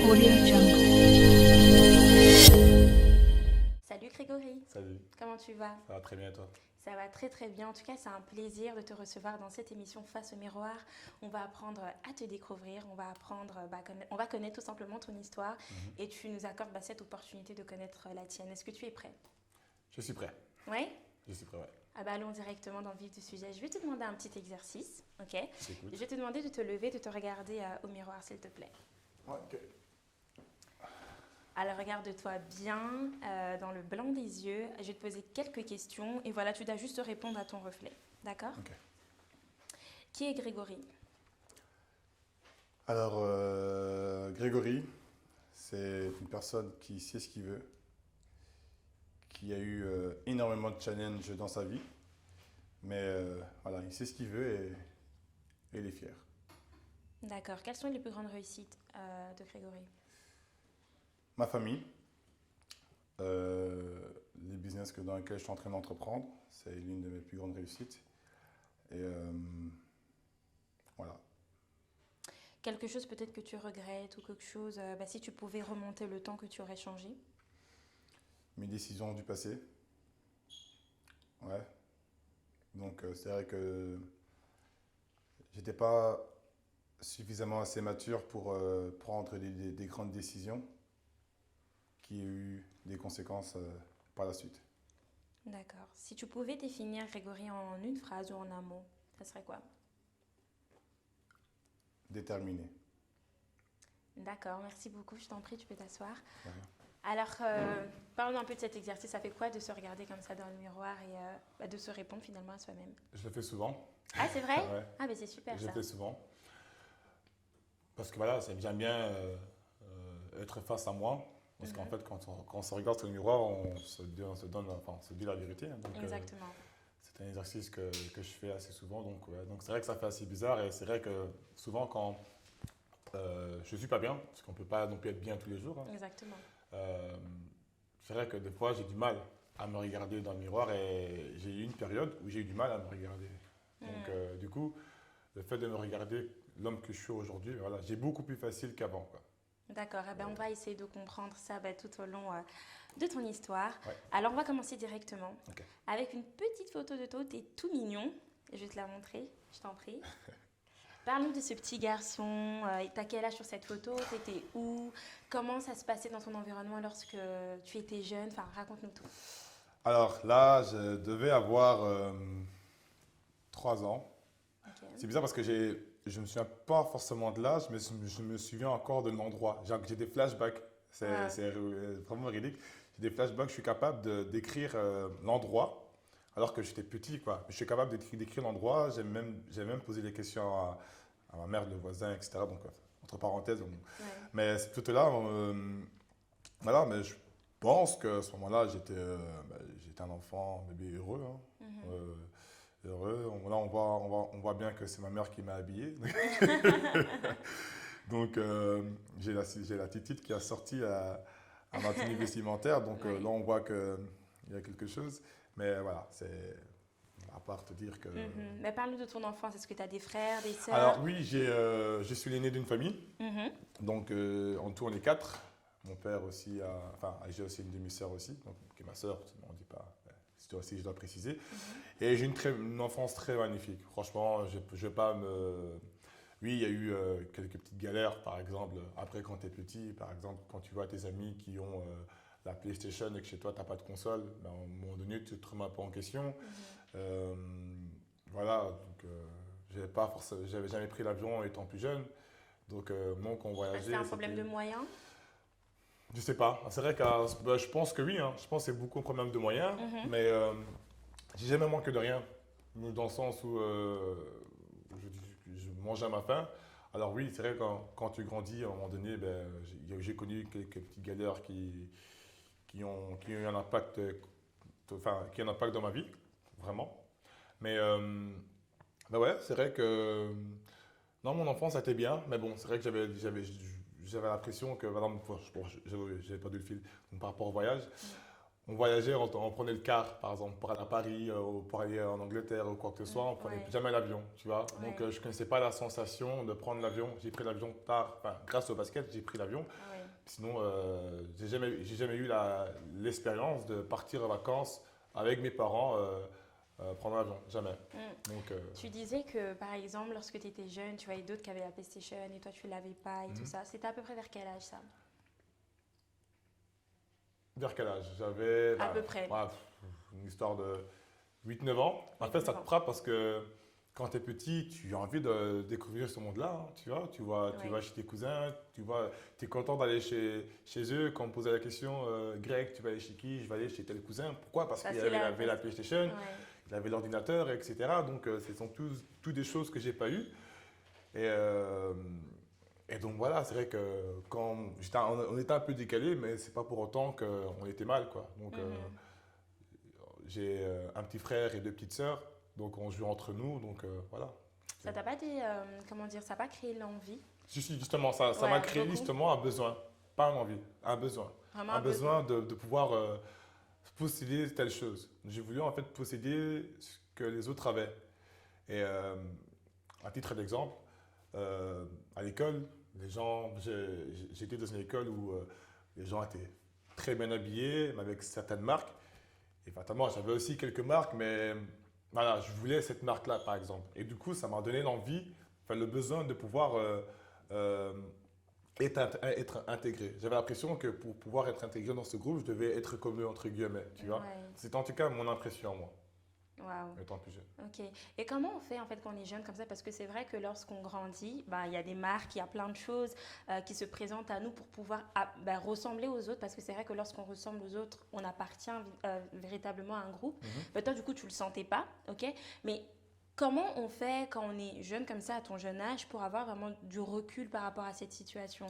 Audio Jungle. Salut Grégory, Salut, comment tu vas? ça va très bien et toi? Ça va très très bien. En tout cas, c'est un plaisir de te recevoir dans cette émission Face au miroir. On va apprendre à te découvrir, on va apprendre, on va connaître tout simplement ton histoire et tu nous accordes cette opportunité de connaître la tienne. Est-ce que tu es prêt? Je suis prêt. Oui? Je suis prêt, ouais. Allons directement dans le vif du sujet. Je vais te demander un petit exercice, ok? J'écoute. Je vais te demander de te lever, de te regarder au miroir, s'il te plaît. Ouais, ok. Alors, regarde-toi bien dans le blanc des yeux. Je vais te poser quelques questions et voilà, tu dois juste répondre à ton reflet. D'accord? Ok. Qui est Grégory? Alors, Grégory, c'est une personne qui sait ce qu'il veut, qui a eu énormément de challenges dans sa vie, mais voilà, il sait ce qu'il veut et il est fier. D'accord. Quelles sont les plus grandes réussites de Grégory? Ma famille, les business dans lesquels je suis en train d'entreprendre, c'est l'une de mes plus grandes réussites. Et voilà. Quelque chose peut-être que tu regrettes ou quelque chose, si tu pouvais remonter le temps que tu aurais changé? Mes décisions du passé. Ouais. Donc c'est vrai que j'étais pas suffisamment assez mature pour prendre des grandes décisions qui ont eu des conséquences par la suite. D'accord. Si tu pouvais définir Grégory en une phrase ou en un mot, ça serait quoi? Déterminé. D'accord, merci beaucoup. Je t'en prie, tu peux t'asseoir. Voilà. Alors, parlons un peu de cet exercice. Ça fait quoi de se regarder comme ça dans le miroir et de se répondre finalement à soi-même? Je le fais souvent. Ah, c'est vrai? Ouais. Ah, mais c'est super Je ça. le fais souvent. Parce que voilà, j'aime bien être face à moi. Parce qu'en fait, quand on se regarde sur le miroir, on se dit la vérité. Hein. Donc, Exactement. c'est un exercice que je fais assez souvent. Donc, ouais. Donc c'est vrai que ça fait assez bizarre. Et c'est vrai que souvent, quand je ne suis pas bien, parce qu'on ne peut pas non plus être bien tous les jours, hein, Exactement. c'est vrai que des fois, j'ai du mal à me regarder dans le miroir. Et j'ai eu une période où j'ai eu du mal à me regarder. Donc, du coup, le fait de me regarder l'homme que je suis aujourd'hui, voilà, j'ai beaucoup plus facile qu'avant, quoi. D'accord, on va essayer de comprendre ça tout au long de ton histoire. Ouais. Alors, on va commencer directement Ok. avec une petite photo de toi. Tu es tout mignon. Je vais te la montrer, je t'en prie. Parle-nous de ce petit garçon. T'as quel âge sur cette photo? T'étais où? Comment ça se passait dans ton environnement lorsque tu étais jeune? Enfin, raconte-nous tout. Alors là, je devais avoir 3 ans. Ok. C'est bizarre parce que je ne me souviens pas forcément de l'âge, mais je me souviens encore de l'endroit. J'ai des flashbacks. C'est vraiment ridicule. J'ai des flashbacks, je suis capable d'écrire l'endroit alors que j'étais petit, quoi. Je suis capable d'écrire l'endroit. J'ai même posé des questions à ma mère, le voisin, etc. Donc, entre parenthèses. Ouais. Mais cette photo-là, voilà, mais je pense qu'à ce moment-là, j'étais un enfant, un bébé heureux, hein. Heureux. Là, on voit bien que c'est ma mère qui m'a habillé. Donc, j'ai la petite qui a sorti à ma tenue vestimentaire. Donc, Ouais. là, on voit qu'il y a quelque chose. Mais voilà, c'est à part te dire que… Mais parle-nous de ton enfance. Est-ce que tu as des frères, des sœurs? Alors, oui, je suis l'aîné d'une famille. Mhm. Donc, en tout, on est 4. Mon père aussi j'ai aussi une demi-sœur aussi, donc, qui est ma sœur, on ne dit pas, si je dois préciser. Et j'ai une enfance très magnifique. Franchement, je vais pas me… Oui, il y a eu quelques petites galères, par exemple, après quand tu es petit, par exemple, quand tu vois tes amis qui ont la PlayStation et que chez toi, tu n'as pas de console, à un moment donné, tu te remets un peu en question. Voilà, donc j'avais jamais pris l'avion étant plus jeune. Donc, moi, quand on voyageait… C'est un problème de moyens? Je sais pas. C'est vrai que je pense que oui, hein. Je pense que c'est beaucoup un problème de moyens, mais j'ai jamais manqué de rien. Dans le sens où je mangeais à ma faim. Alors oui, c'est vrai que quand tu grandis, à un moment donné, j'ai connu quelques petites galères qui ont eu un impact, qui ont un impact dans ma vie, vraiment. Mais ouais, c'est vrai que non, mon enfance, ça a été bien, mais bon, c'est vrai que j'avais l'impression que, par exemple, je n'avais pas dû le fil, donc, par rapport au voyage, on voyageait, on prenait le car, par exemple, pour aller à Paris, ou pour aller en Angleterre ou quoi que ce soit, on prenait Ouais. jamais l'avion, tu vois. Donc, Ouais. je ne connaissais pas la sensation de prendre l'avion. J'ai pris l'avion tard, enfin, grâce au basket, j'ai pris l'avion. Ah ouais. Sinon, j'ai jamais eu l'expérience de partir en vacances avec mes parents, prendre l'avion, jamais. Mm. Donc, Tu disais que, par exemple, lorsque tu étais jeune, tu voyais d'autres qui avaient la PlayStation et toi, tu l'avais pas et tout mhm. ça. C'était à peu près vers quel âge, ça? Vers quel âge? J'avais À peu près. ouais, une histoire de 8 9 ans. En fait, 8, ça 9 te ans. frappe parce que quand tu es petit, tu as envie de découvrir ce monde-là. Hein, tu vas Ouais. chez tes cousins, tu es content d'aller chez eux. Quand on me posait la question, Greg, tu vas aller chez qui? Je vais aller chez tel cousin. Pourquoi? Parce Ça, qu'il c'est avait la PlayStation, Ouais. il avait l'ordinateur, etc. Donc, ce sont tous des choses que j'ai pas eues. Et, euh, et donc voilà, c'est vrai que on était un peu décalé, mais c'est pas pour autant qu'on était mal, quoi. Donc, Mhm. j'ai un petit frère et deux petites sœurs, donc on joue entre nous, donc voilà. Ça t'a pas comment dire, ça n'a pas créé l'envie? Si, justement, ça m'a Ouais, créé beaucoup. justement un besoin, pas une envie, un besoin. Vraiment Un un besoin. besoin de pouvoir posséder telle chose. J'ai voulu en fait posséder ce que les autres avaient. Et à titre d'exemple, euh, à l'école, j'étais dans une école où les gens étaient très bien habillés, mais avec certaines marques. Et fatalement, j'avais aussi quelques marques, mais voilà, je voulais cette marque-là, par exemple. Et du coup, ça m'a donné l'envie, enfin, le besoin de pouvoir euh, être intégré. J'avais l'impression que pour pouvoir être intégré dans ce groupe, je devais être comme eux, entre guillemets, tu vois. Ouais. C'est en tout cas mon impression, moi, Waouh. étant plus jeune. Ok. Et comment on fait en fait quand on est jeune comme ça? Parce que c'est vrai que lorsqu'on grandit, bah, il y a des marques, il y a plein de choses qui se présentent à nous pour pouvoir bah, ressembler aux autres. Parce que c'est vrai que lorsqu'on ressemble aux autres, on appartient véritablement à un groupe. Mhm. Mais toi, du coup, tu le sentais pas, ok? Mais comment on fait quand on est jeune comme ça, à ton jeune âge, pour avoir vraiment du recul par rapport à cette situation?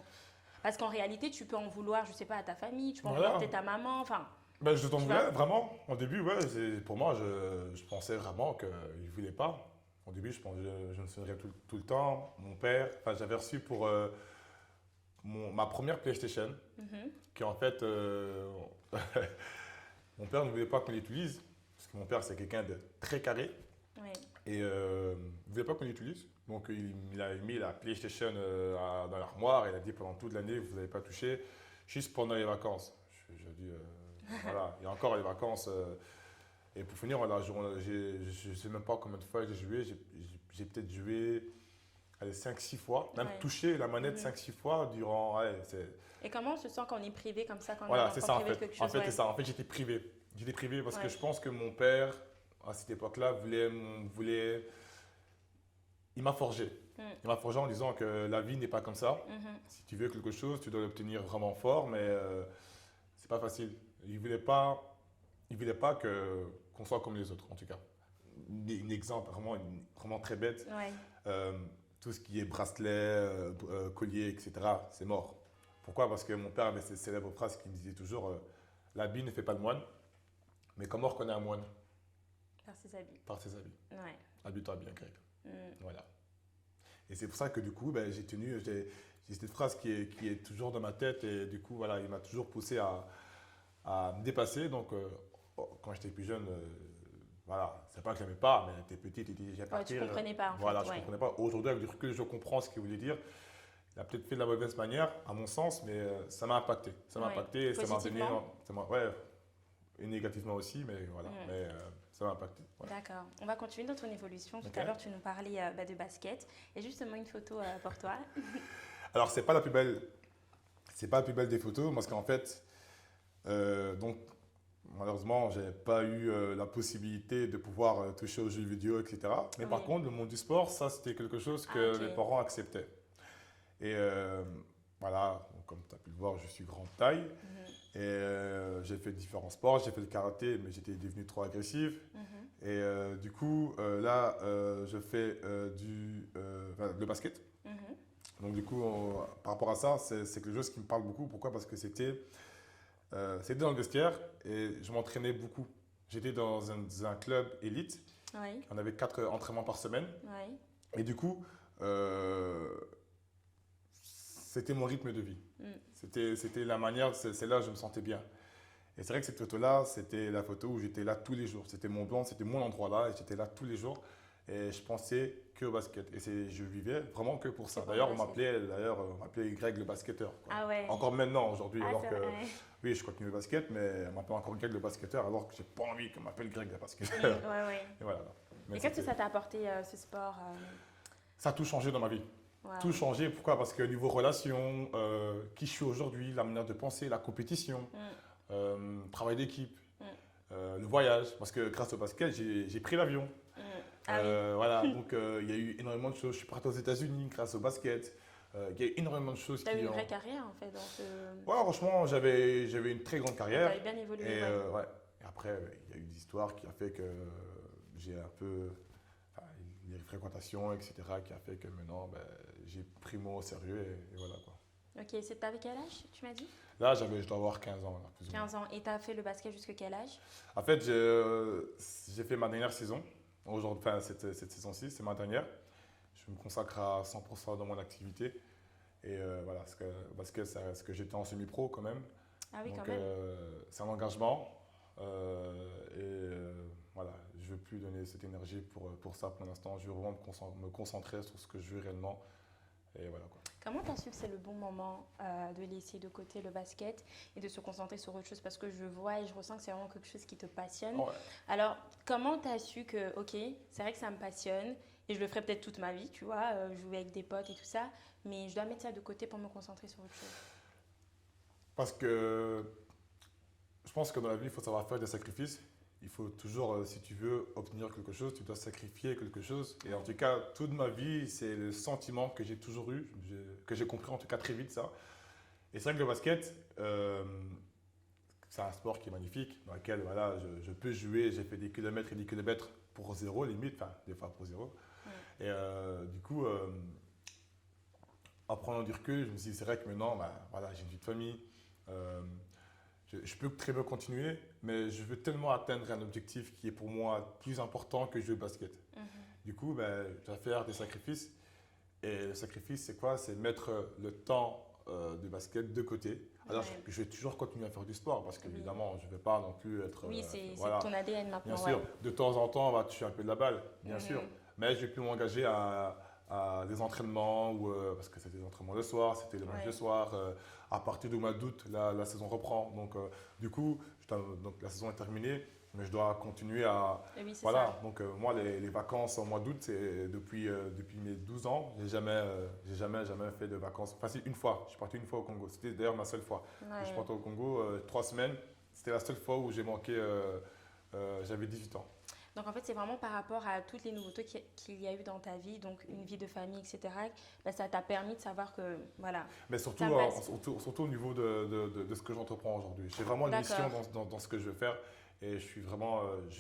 Parce qu'en réalité, tu peux en vouloir, je sais pas, à ta famille, tu peux en vouloir Voilà. peut-être à maman, enfin, Ben, je t'en tu voulais, vois? vraiment. Au début, ouais, pour moi, je pensais vraiment qu'il ne voulait pas. Au début, je me souviendrai tout le temps. Mon père, enfin, j'avais reçu pour ma première PlayStation, Mhm. qui en fait, mon père ne voulait pas qu'on l'utilise, parce que mon père, c'est quelqu'un de très carré, Ouais. et ne voulait pas qu'on l'utilise. Donc, il a mis la PlayStation dans l'armoire, et il a dit pendant toute l'année, vous n'avez pas touché, juste pendant les vacances. Je dis, voilà, il y a encore les vacances. Et pour finir, voilà, je ne sais même pas combien de fois j'ai joué, j'ai peut-être joué allez, 5 6 fois, même Ouais. touché la manette Mhm. 5 6 fois durant. Ouais, Et comment on se sent quand on est privé comme ça, quand on est un voilà, c'est enfant ça en privé de fait. quelque En chose? fait, c'est Ouais. ça. En fait, j'étais privé. J'étais privé parce que Ouais. je pense que mon père, à cette époque-là, il m'a forgé. Mm. Il m'a forgé en disant que la vie n'est pas comme ça. Mhm. Si tu veux quelque chose, tu dois l'obtenir vraiment fort, mais c'est pas facile. Il voulait pas qu'on soit comme les autres, en tout cas. Un exemple vraiment très bête. Ouais. Euh, tout ce qui est bracelet, collier, etc., c'est mort. Pourquoi? Parce que mon père avait cette célèbre phrase qui me disait toujours l'habit ne fait pas le moine, mais comment on reconnaît un moine? Par ses habits. Par ses habits. Ouais. Habille-toi bien, Greg. Mm. Voilà. Et c'est pour ça que du coup, ben, j'ai cette phrase qui est toujours dans ma tête et du coup, voilà, il m'a toujours poussé à me dépasser. Donc, quand j'étais plus jeune, voilà, c'est pas que je n'aimais pas, mais t'es petit, tu dis, j'ai Ouais, tu partir. comprenais pas en Voilà, fait. je Ouais. comprenais pas. Aujourd'hui, avec du recul, je comprends ce qu'il voulait dire. Il a peut-être fait de la mauvaise manière, à mon sens, mais ça m'a impacté. Ça m'a Ouais. impacté et ça m'a donné. Positivement? Ouais, et négativement aussi, mais voilà. Mm. Mais ça m'a impacté. Voilà. D'accord. On va continuer dans ton évolution. Tout Ok. à l'heure, tu nous parlais bah, de basket. Et justement, une photo pour toi. Alors, c'est pas la plus belle. C'est pas la plus belle des photos, parce qu'en fait, donc, malheureusement, j'ai pas eu la possibilité de pouvoir toucher aux jeux vidéo, etc. Mais par Oui. contre, le monde du sport, ça, c'était quelque chose que Ah, mes ok. parents acceptaient. Et voilà, donc, comme tu as pu le voir, je suis grande taille. Mhm. Et j'ai fait différents sports. J'ai fait le karaté, mais j'étais devenu trop agressif. Mhm. Et du coup, là, je fais le basket. Mhm. Donc du coup, par rapport à ça, c'est quelque chose qui me parle beaucoup. Pourquoi? Parce que c'était dans le vestiaire et je m'entraînais beaucoup. J'étais dans un club élite. Oui. On avait 4 entraînements par semaine. Oui. Et du coup, c'était mon rythme de vie. Mm. C'était la manière, c'est là où je me sentais bien. Et c'est vrai que cette photo-là, c'était la photo où j'étais là tous les jours. C'était mon blanc, c'était mon endroit là, et j'étais là tous les jours. Et je pensais que au basket. Et je vivais vraiment que pour ça. D'ailleurs, on m'appelait Greg le basketteur, quoi. Ah ouais. Encore maintenant, aujourd'hui. Ah, Alors c'est que, vrai. oui, je continue le basket, mais on m'appelle encore Greg le basketteur, alors que j'ai pas envie qu'on m'appelle Greg le basketteur. Ouais. Et voilà. Mais Et qu'est-ce que c'était- ça t'a apporté ce sport Ça a tout changé dans ma vie. Wow. Tout changé. Pourquoi? Parce que niveau relation, qui je suis aujourd'hui, la manière de penser, la compétition, travail d'équipe, Mm. le voyage. Parce que grâce au basket, j'ai pris l'avion. Mm. Ah oui. Voilà, donc il y a eu énormément de choses. Je suis parti aux États-Unis grâce au basket. Il y a eu énormément de choses Tu as eu qui une ont. vraie carrière en fait dans ce. Ouais, franchement, j'avais une très grande Tu carrière. as bien évolué. Et, Ouais. ouais. Et après, il y a eu des histoires qui a fait que j'ai un peu. Enfin, les fréquentations, etc., qui a fait que maintenant, ben, j'ai pris moi au sérieux et voilà quoi. Ok, t'avais quel âge tu m'as dit? Là, je dois avoir 15 ans, là, plus ou moins. 15 ans. Et tu as fait le basket jusqu'à quel âge? En fait, j'ai fait ma dernière saison. Aujourd'hui, enfin, cette saison-ci, c'est ma dernière. Je me consacre à 100% dans mon activité. Et voilà, parce que ça reste que j'étais en semi-pro quand même. Ah oui, Donc, quand même. c'est un engagement. Voilà, je ne veux plus donner cette énergie pour ça pour l'instant. Je veux vraiment me concentrer sur ce que je veux réellement. Et voilà quoi. Comment tu as su que c'est le bon moment de laisser de côté le basket et de se concentrer sur autre chose? Parce que je vois et je ressens que c'est vraiment quelque chose qui te passionne. Ouais. Alors, comment tu as su que, ok, c'est vrai que ça me passionne et je le ferai peut-être toute ma vie, tu vois, jouer avec des potes et tout ça, mais je dois mettre ça de côté pour me concentrer sur autre chose. Parce que je pense que dans la vie, il faut savoir faire des sacrifices. Il faut toujours, si tu veux obtenir quelque chose, tu dois sacrifier quelque chose. Et en tout cas, toute ma vie, c'est le sentiment que j'ai toujours eu, que j'ai compris en tout cas très vite ça. Et c'est vrai que le basket, c'est un sport qui est magnifique, dans lequel voilà, je peux jouer, j'ai fait des kilomètres et des kilomètres pour zéro limite, enfin des fois pour zéro. Ouais. Et du coup, en prenant du recul, je me suis dit, c'est vrai que maintenant, bah, voilà, j'ai une vie de famille. euh, je peux très bien continuer, mais je veux tellement atteindre un objectif qui est pour moi plus important que jouer au basket. Mhm. Du coup, ben, je vais faire des sacrifices. Et le sacrifice, c'est quoi? C'est mettre le temps de basket de côté. Alors, Ouais. je vais toujours continuer à faire du sport parce Oui. qu'évidemment, je ne vais pas non plus être. Oui, c'est voilà. ton ADN maintenant. Bien sûr, ouais. de temps en temps, on va toucher un peu de la balle, bien Mhm. sûr. Mais je vais plus m'engager à des entraînements, parce que c'était des entraînements le soir, c'était le match Ouais. le soir. À partir du mois d'août, la saison reprend. Donc, du coup, donc, la saison est terminée, mais je dois continuer à. Et oui, c'est Voilà, ça. donc moi, les vacances au mois d'août, c'est depuis mes 12 ans, j'ai jamais fait de vacances. Enfin, si, une fois, je suis parti une fois au Congo. C'était d'ailleurs ma seule fois. Je suis Ouais. parti au Congo 3 semaines. C'était la seule fois où j'ai manqué, j'avais 18 ans. Donc en fait, c'est vraiment par rapport à toutes les nouveautés qu'il y a eu dans ta vie, donc une vie de famille, etc. Ben, ça t'a permis de savoir que, voilà. Mais surtout, Ça passe. surtout au niveau de ce que j'entreprends aujourd'hui. J'ai vraiment une mission D'accord. dans ce que je veux faire et je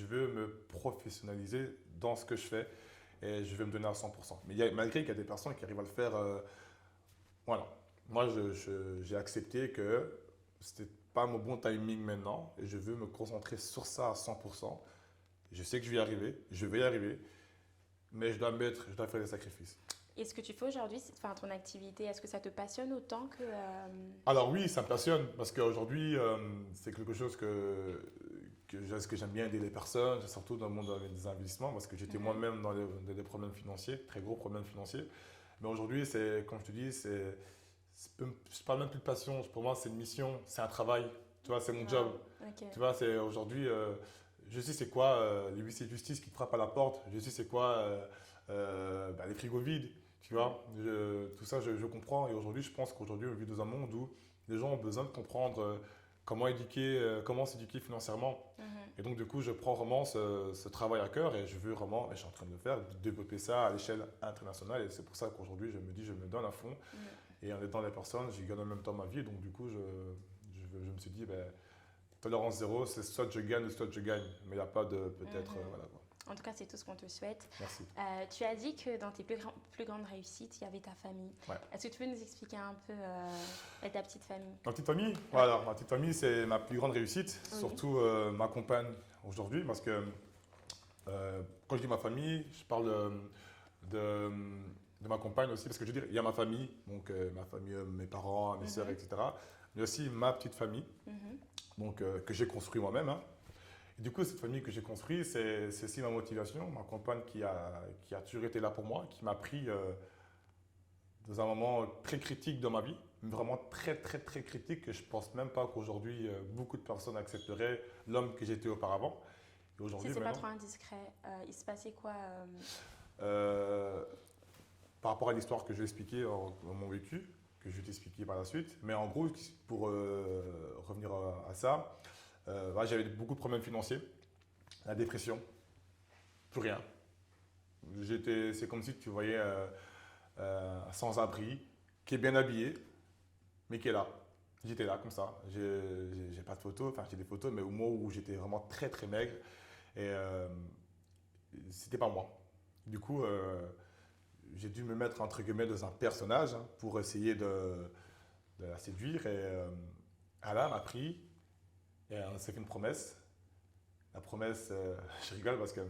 veux me professionnaliser dans ce que je fais et je veux me donner à 100%. Mais malgré qu'il y a des personnes qui arrivent à le faire, voilà. Moi, j'ai accepté que c'était pas mon bon timing maintenant et je veux me concentrer sur ça à 100%. Je sais que je vais y arriver, mais je dois faire des sacrifices. Et ce que tu fais aujourd'hui, enfin ton activité, est-ce que ça te passionne autant que... Alors oui, ça me passionne parce qu'aujourd'hui, c'est quelque chose que j'aime bien aider les personnes, surtout dans le monde des investissements parce que j'étais moi-même dans des problèmes financiers, très gros problèmes financiers. Mais aujourd'hui, c'est, comme je te dis, je parle même plus de passion. Pour moi, c'est une mission, c'est un travail. Tu vois, c'est mon job. Ok. Tu vois, c'est aujourd'hui, je sais c'est quoi les huissiers de justice qui te frappent à la porte. Je sais c'est quoi les frigos vides. Tu vois, tout ça, je comprends. Et aujourd'hui, je pense qu'aujourd'hui, on vit dans un monde où les gens ont besoin de comprendre comment s'éduquer financièrement. Mhm. Et donc, du coup, je prends vraiment ce travail à cœur et je veux vraiment, et je suis en train de le faire, de développer ça à l'échelle internationale. Et c'est pour ça qu'aujourd'hui, je me dis, je me donne à fond. Mhm. Et en aidant les personnes, j'y gagne en même temps ma vie. Donc, du coup, je me suis dit, ben, tolérance zéro, c'est soit je gagne ou soit je gagne. Mais il n'y a pas de peut-être. Voilà, quoi. En tout cas, c'est tout ce qu'on te souhaite. Merci. Tu as dit que dans tes plus grandes réussites, il y avait ta famille. Ouais. Est-ce que tu peux nous expliquer un peu ta petite famille? Ma petite famille, voilà, ma petite famille, c'est ma plus grande réussite, Oui. surtout ma compagne aujourd'hui, parce que quand je dis ma famille, je parle de ma compagne aussi, parce que je veux dire, il y a ma famille, donc ma famille, mes parents, mes sœurs, etc. Mais aussi ma petite famille, Mhm. donc, que j'ai construit moi-même. Hein. Et du coup, cette famille que j'ai construite, c'est aussi ma motivation, ma compagne qui a toujours été là pour moi, qui m'a pris dans un moment très critique de ma vie, vraiment très, très, très critique, que je ne pense même pas qu'aujourd'hui, beaucoup de personnes accepteraient l'homme que j'étais auparavant. Et Si aujourd'hui, c'est pas maintenant, trop indiscret, il se passait quoi euh, par rapport à l'histoire que je vais expliquer dans mon vécu, que je vais t'expliquer par la suite, mais en gros, pour revenir à ça, ouais, j'avais beaucoup de problèmes financiers, la dépression, plus rien. C'est comme si tu voyais un sans-abri, qui est bien habillé, mais qui est là. J'étais là comme ça. J'ai pas de photos, enfin j'ai des photos, mais au moment où j'étais vraiment très très maigre, et c'était pas moi. Du coup, j'ai dû me mettre entre guillemets dans un personnage hein, pour essayer de la séduire. Et Allah m'a pris et on s'est fait une promesse. La promesse, je rigole parce que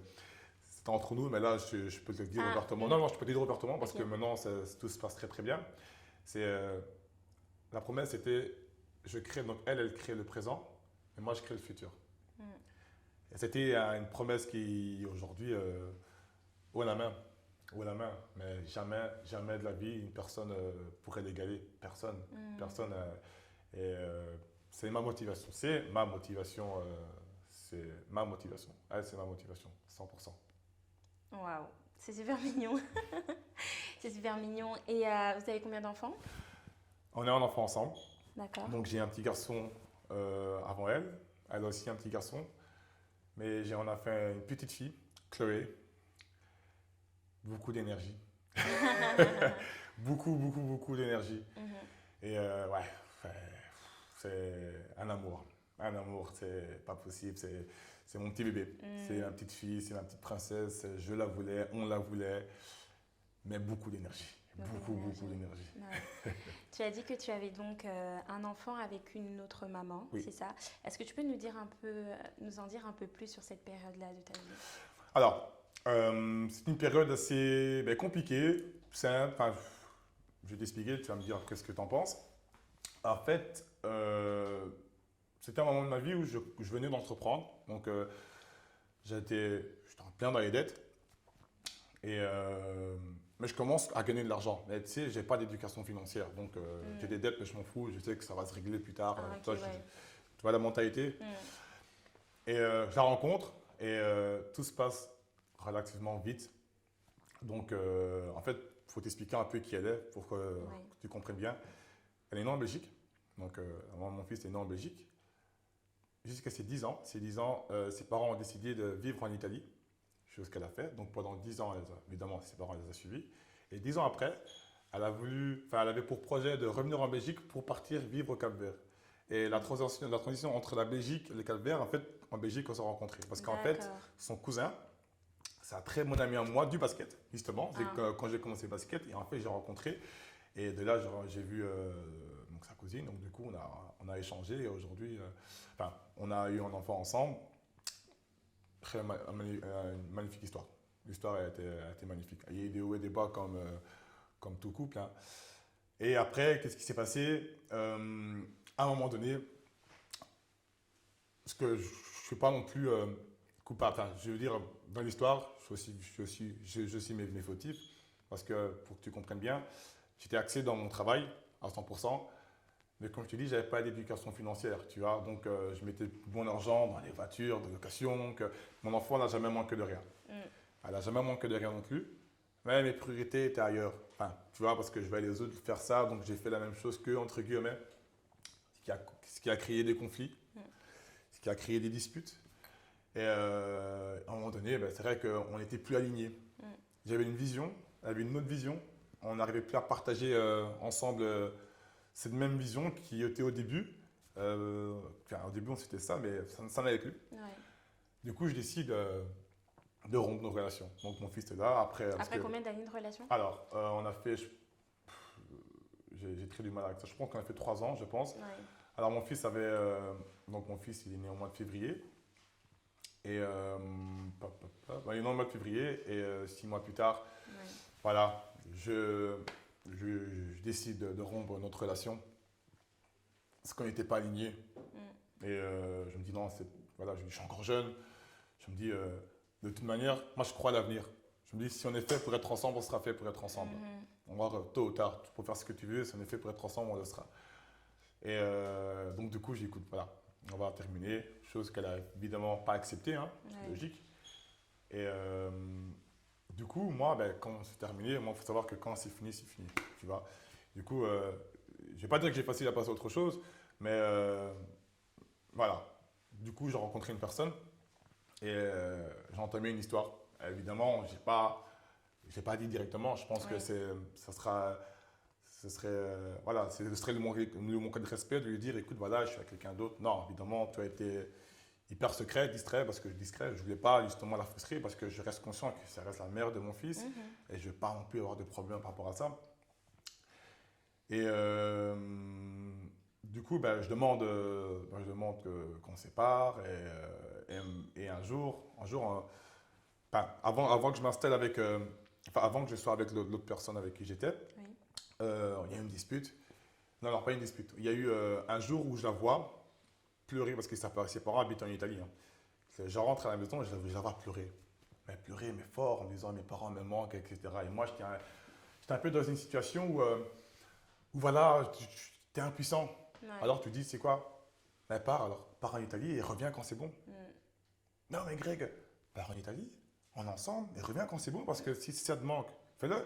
c'était entre nous, mais là je peux te le dire ouvertement. Non, non, je peux te le dire ouvertement parce que maintenant tout se passe très très bien. C'est la promesse était, je crée donc elle crée le présent et moi je crée le futur. Mm. Et c'était une promesse qui aujourd'hui haut la main. Haut la main, mais jamais, jamais de la vie une personne pourrait l'égaler. Personne. Personne. Et c'est ma motivation. C'est ma motivation. C'est ma motivation. Elle, c'est ma motivation. 100%. Waouh, c'est super mignon. C'est super mignon. Et vous avez combien d'enfants? On est un enfant ensemble. D'accord. Donc j'ai un petit garçon avant elle. Elle a aussi un petit garçon. Mais on a fait une petite fille, Chloé. Beaucoup d'énergie. beaucoup, beaucoup, beaucoup d'énergie. Et ouais, c'est un amour. Un amour, c'est pas possible. C'est mon petit bébé. C'est ma petite fille, c'est ma petite princesse. Je la voulais, on la voulait. Mais beaucoup d'énergie. Beaucoup d'énergie. Ouais. Tu as dit que tu avais donc un enfant avec une autre maman, oui. C'est ça? Est-ce que tu peux nous en dire un peu plus sur cette période-là de ta vie? Alors, c'est une période assez compliquée, simple. Enfin, je vais t'expliquer, tu vas me dire qu'est-ce que tu en penses. En fait, c'était un moment de ma vie où je venais d'entreprendre. Donc, j'étais bien dans les dettes. Mais je commence à gagner de l'argent. Mais tu sais, je n'ai pas d'éducation financière. Donc, j'ai des dettes, mais je m'en fous. Je sais que ça va se régler plus tard. Okay, tu vois la mentalité. Et je la rencontre et tout se passe relativement vite. Donc, en fait, il faut t'expliquer un peu qui elle est pour que tu comprennes bien. Elle est née en Belgique. Donc, mon fils est né en Belgique. Jusqu'à ses 10 ans. Ses 10 ans, ses parents ont décidé de vivre en Italie. Chose qu'elle a fait. Donc pendant 10 ans, évidemment, ses parents les ont suivis. Et 10 ans après, elle avait pour projet de revenir en Belgique pour partir vivre au Cap-Vert. Et la transition entre la Belgique et le Cap-Vert, en fait, en Belgique, on s'est rencontrés. Parce qu'en fait, son cousin, c'est un très bon ami à moi du basket, justement. C'est quand j'ai commencé le basket, et en fait, j'ai rencontré. Et de là, j'ai vu donc, sa cousine. Donc du coup, on a échangé. Et aujourd'hui, on a eu un enfant ensemble. Une magnifique histoire. L'histoire a été magnifique. Il y a eu des hauts et des bas comme tout couple. Hein. Et après, qu'est-ce qui s'est passé à un moment donné, parce que je ne suis pas non plus coupable. Enfin, je veux dire, dans l'histoire, je suis mes fautifs. Parce que, pour que tu comprennes bien, j'étais axé dans mon travail à 100%. Mais comme je te dis, je n'avais pas d'éducation financière, tu vois. Donc, je mettais mon argent dans les voitures de location. Mon enfant n'a jamais manqué de rien. Elle n'a jamais manqué de rien non plus. Mais mes priorités étaient ailleurs. Enfin, tu vois, parce que je voyais les autres faire ça. Donc, j'ai fait la même chose qu'eux, entre guillemets. Ce qui a créé des conflits. Ce qui a créé des disputes. Et à un moment donné, c'est vrai qu'on n'était plus alignés. J'avais une vision, elle avait une autre vision. On n'arrivait plus à partager ensemble cette même vision qui était au début. Au début, c'était ça, mais ça n'allait plus. Ouais. Du coup, je décide de rompre nos relations. Donc, mon fils est là. Après combien d'années de relation? Alors, on a fait... J'ai très du mal avec ça. Je pense qu'on a fait 3 ans, je pense. Ouais. Alors, mon fils avait... donc, mon fils, il est né au mois de février. Et... il est né au mois de février. Et 6 mois plus tard, voilà, je décide de rompre notre relation parce qu'on n'était pas alignés. Et je me dis, non, voilà, je suis encore jeune. Je me dis, de toute manière, moi, je crois à l'avenir. Je me dis, si on est fait pour être ensemble, on sera fait pour être ensemble. On va voir tôt ou tard, tu peux faire ce que tu veux, si on est fait pour être ensemble, on le sera. Et donc, du coup, j'ai dit, écoute, voilà, on va terminer. Chose qu'elle a évidemment pas acceptée, hein, c'est logique. Et du coup, moi, ben, quand c'est terminé, moi, il faut savoir que quand c'est fini, tu vois. Du coup, je vais pas dire que j'ai facile à passer à autre chose, mais voilà. Du coup, j'ai rencontré une personne et j'ai entamé une histoire. Évidemment, j'ai pas dit directement. Je pense que ça sera, ce serait, voilà, ce serait le manque de respect de lui dire, écoute, voilà, je suis avec quelqu'un d'autre. Non, évidemment, tu as été hyper secret, distrait, parce que discret, je voulais pas justement la frustrer, parce que je reste conscient que ça reste la mère de mon fils, et je veux pas non plus avoir de problème par rapport à ça. Et du coup, ben, je demande qu'on se sépare, et un jour, enfin, avant que je m'installe avec, enfin, avant que je sois avec l'autre personne avec qui j'étais, il y a eu une dispute. Non, pas une dispute. Il y a eu un jour où je la vois pleurer parce que ses parents habitent en Italie. Hein. Je rentre à la maison et je la vois pleurer. Mais pleurer, mais fort, en me disant mes parents me manquent, etc. Et moi, j'étais un peu dans une situation où voilà, tu es impuissant. Ouais. Alors tu dis, c'est quoi? Ben, pars en Italie et reviens quand c'est bon. Non, mais Greg, pars en Italie, on est ensemble, et reviens quand c'est bon, parce que si ça te manque, fais-le.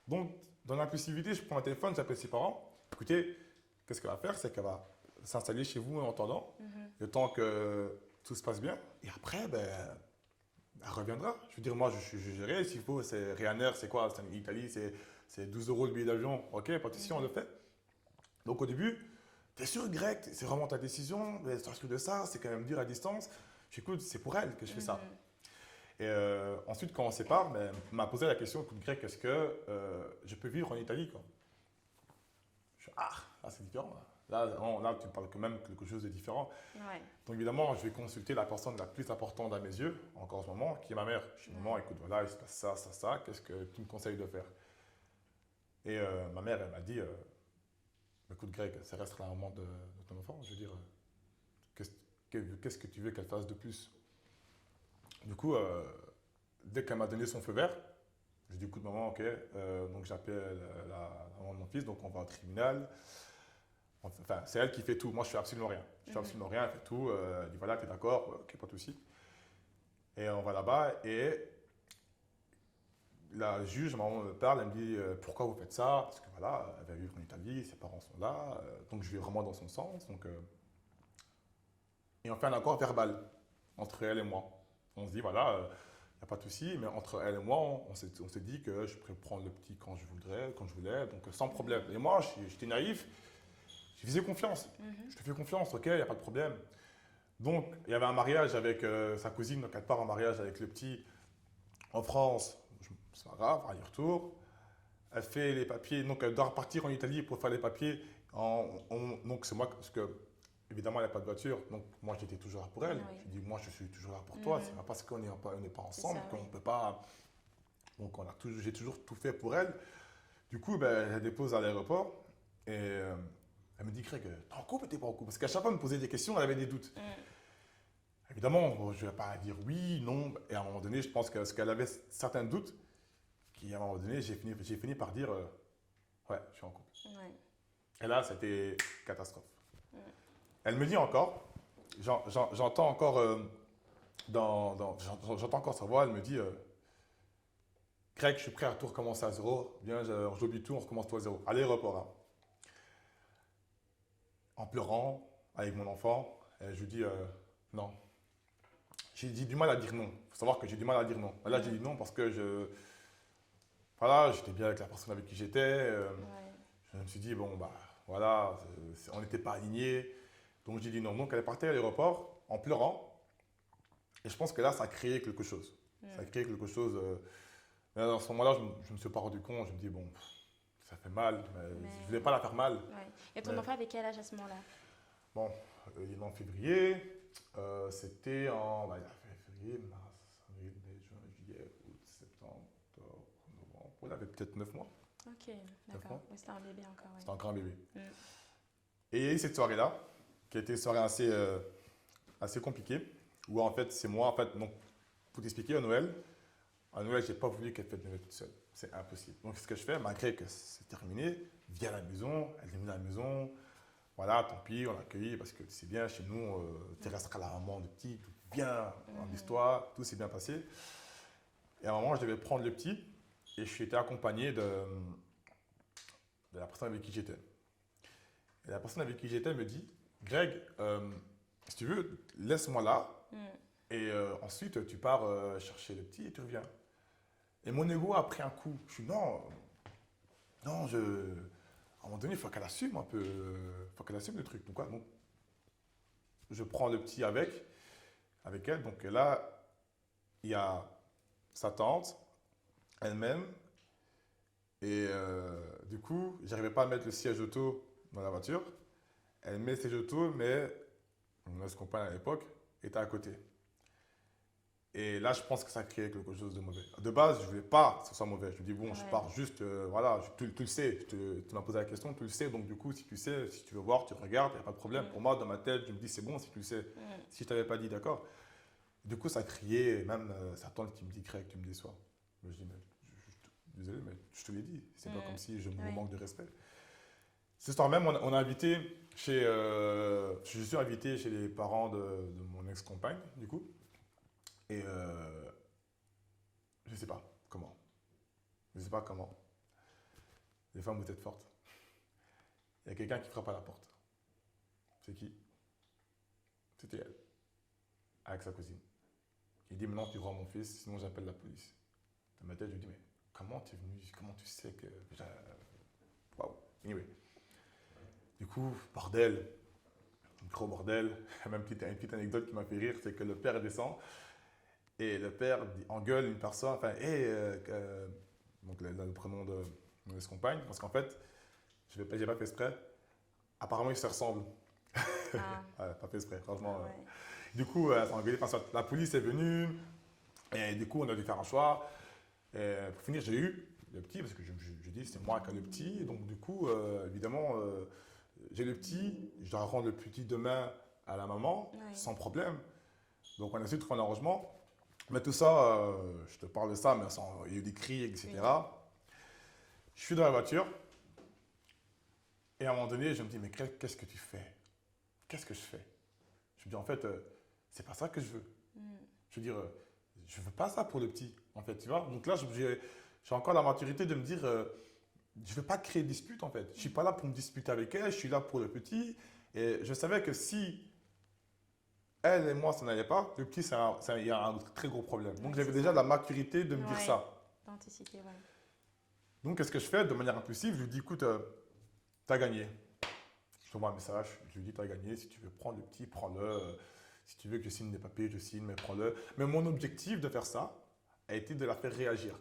Donc, dans l'impulsivité, je prends un téléphone, j'appelle ses parents. Écoutez, qu'est-ce qu'elle va faire? C'est qu'elle va s'installer chez vous en attendant, le temps que tout se passe bien. Et après, ben, elle reviendra. Je veux dire, moi, je gérerai. S'il faut, c'est Ryanair, c'est quoi? C'est en Italie, c'est 12 € le billet d'avion. Ok, pas de souci, on le fait. Donc, au début, t'es sûr, Greg, c'est vraiment ta décision. Mais sûr de ça, c'est quand même dur à distance. J'écoute, c'est pour elle que je fais ça. Et ensuite, quand on se sépare, ben, m'a posé la question, écoute, Greg, est-ce que je peux vivre en Italie, quoi? Là, c'est différent. Là, tu parles quand même quelque chose de différent. Ouais. Donc, évidemment, je vais consulter la personne la plus importante à mes yeux, encore en ce moment, qui est ma mère. Je dis, maman, écoute, voilà, il se passe ça, qu'est-ce que tu me conseilles de faire? Et ma mère, elle m'a dit, écoute, Greg, ça reste la maman de ton enfant. Je veux dire, qu'est-ce que tu veux qu'elle fasse de plus? Du coup, dès qu'elle m'a donné son feu vert, j'ai dit, écoute, maman, ok. Donc, j'appelle la maman de mon fils, donc on va au tribunal. Enfin, c'est elle qui fait tout. Moi, je fais absolument rien. Je fais absolument rien, elle fait tout. Elle dit, voilà, t'es d'accord? Ok, pas de souci. Et on va là-bas et la juge, maman me parle, elle me dit, pourquoi vous faites ça? Parce que voilà, elle va vivre en Italie, ses parents sont là. Donc, je vais vraiment dans son sens. Donc, et on fait un accord verbal entre elle et moi. On se dit, voilà, il n'y a pas de souci, mais entre elle et moi, on s'est dit que je pourrais prendre le petit quand je voulais, donc sans problème. Et moi, j'étais naïf, je faisais confiance. Je te fais confiance, ok, il n'y a pas de problème. Donc, il y avait un mariage avec sa cousine, donc elle part en mariage avec le petit en France. C'est pas grave, aller-retour. Elle fait les papiers, donc elle doit repartir en Italie pour faire les papiers. Donc, c'est moi, parce que évidemment, elle n'a pas de voiture, donc moi j'étais toujours là pour elle. Oui. Je dis, moi je suis toujours là pour toi, c'est pas parce qu'on n'est pas ensemble qu'on ne peut pas. Donc j'ai toujours tout fait pour elle. Du coup, ben, je la dépose à l'aéroport et elle me dit, Greg, t'es en couple ou t'es pas en couple? Parce qu'à chaque fois, elle me posait des questions, elle avait des doutes. Évidemment, bon, je ne vais pas dire oui, non. Et à un moment donné, je pense qu'elle avait certains doutes, qui à un moment donné, j'ai fini par dire, ouais, je suis en couple. Et là, c'était catastrophe. Elle me dit encore, j'entends encore, j'entends encore sa voix, elle me dit, Greg, je suis prêt à tout recommencer à zéro, viens, j'oublie tout, on recommence tout à zéro. À l'aéroport, hein. En pleurant, avec mon enfant, et je lui dis, non. J'ai du mal à dire non. Il faut savoir que j'ai du mal à dire non. Là, j'ai dit non parce que voilà, j'étais bien avec la personne avec qui j'étais. Je me suis dit, bon, bah, voilà, on n'était pas alignés. Donc j'ai dit non. Donc elle est partie à l'aéroport en pleurant. Et je pense que là, ça a créé quelque chose. Ça a créé quelque chose. Mais à ce moment-là, je ne me suis pas rendu compte. Je me dis, bon, ça fait mal. Mais je ne voulais pas la faire mal. Ouais. Et ton enfant avait quel âge à ce moment-là? Bon, il est né en février. C'était en février, mars, avril, mai, juin, juillet, août, septembre, octobre, novembre. Il avait peut-être 9 mois. Ok, d'accord. Ouais, c'était un bébé encore. Ouais. C'était encore un bébé. Et il y a eu cette soirée-là. qui a été une soirée assez compliquée, où en fait, c'est moi, en fait, donc, pour t'expliquer, à Noël, j'ai pas voulu qu'elle fête Noël toute seule. C'est impossible. Donc, ce que je fais, malgré que c'est terminé, viens à la maison, elle est venue à la maison, voilà, tant pis, on l'a accueilli parce que c'est bien, chez nous, tu resteras la maman de petit, tout bien, amuse-toi, tout s'est bien passé. Et à un moment, je devais prendre le petit et je suis été accompagné de la personne avec qui j'étais. Et la personne avec qui j'étais me dit, Greg, si tu veux, laisse-moi là et ensuite tu pars chercher le petit et tu reviens. Et mon ego a pris un coup. Je suis non, non, à un moment donné, il faut qu'elle assume un peu, il faut qu'elle assume le truc. Donc, quoi, bon, je prends le petit avec elle. Donc là, il y a sa tante, elle-même. Et du coup, j'arrivais pas à mettre le siège auto dans la voiture. Elle met le siège auto, mais mon ex-compagne à l'époque était à côté. Et là, je pense que ça a créé quelque chose de mauvais. De base, je ne voulais pas que ce soit mauvais. Je me dis, bon, je pars juste, voilà, tu le sais, tu m'as posé la question, tu le sais. Donc, du coup, si tu sais, si tu veux voir, tu regardes, il n'y a pas de problème. Pour moi, dans ma tête, je me dis, c'est bon si tu le sais. Si je ne t'avais pas dit, d'accord. Du coup, ça a crié, même sa tante qui me dit, Craig, tu me déçois. Je dis, mais, désolé, mais je te l'ai dit. C'est pas comme si je me manque de respect. Cette histoire même, on a invité je suis invité chez les parents de mon ex-compagne, du coup. Et je ne sais pas comment. Je ne sais pas comment. Les femmes, vous êtes fortes. Il y a quelqu'un qui frappe à la porte. C'est qui? C'était elle, avec sa cousine. Il dit, maintenant tu rends mon fils, sinon j'appelle la police. Dans ma tête, je lui dis, mais comment tu es venu? Comment tu sais que... Waouh. Anyway. Du coup, bordel. Gros bordel. Même une petite anecdote qui m'a fait rire, c'est que le père descend. Et le père engueule une personne, enfin, donc le prénom de mon ex-compagne, parce qu'en fait, je n'ai pas fait exprès, apparemment ils se ressemblent. Ah. Ouais, pas fait exprès, franchement. Ouais. Du coup, ça a engueulé, enfin, la police est venue, et du coup, on a dû faire un choix. Et pour finir, j'ai eu le petit, parce que je dis, c'est moi qui ai le petit, donc du coup, évidemment, j'ai le petit, je dois rendre le petit demain à la maman, sans problème. Donc, on a essayé de trouver un arrangement. Mais tout ça, je te parle de ça, mais il y a eu des cris, etc. Oui. Je suis dans la voiture et à un moment donné, je me dis, mais qu'est-ce que tu fais? Qu'est-ce que je fais? Je me dis, en fait, c'est pas ça que je veux. Je veux dire, je veux pas ça pour le petit, en fait, tu vois. Donc là, j'ai encore la maturité de me dire, je veux pas créer de dispute, en fait. Je suis pas là pour me disputer avec elle, je suis là pour le petit. Et je savais que si elle et moi, ça n'allait pas, le petit, il y a un très gros problème. Donc, j'avais déjà la maturité de me dire ça. D'anticiper, ouais. Donc, qu'est-ce que je fais? De manière impulsive, je lui dis, écoute, t'as gagné. Je t'envoie un message, je lui dis, t'as gagné. Si tu veux prendre le petit, prends-le. Si tu veux que je signe des papiers, je signe, mais prends-le. Mais mon objectif de faire ça a été de la faire réagir.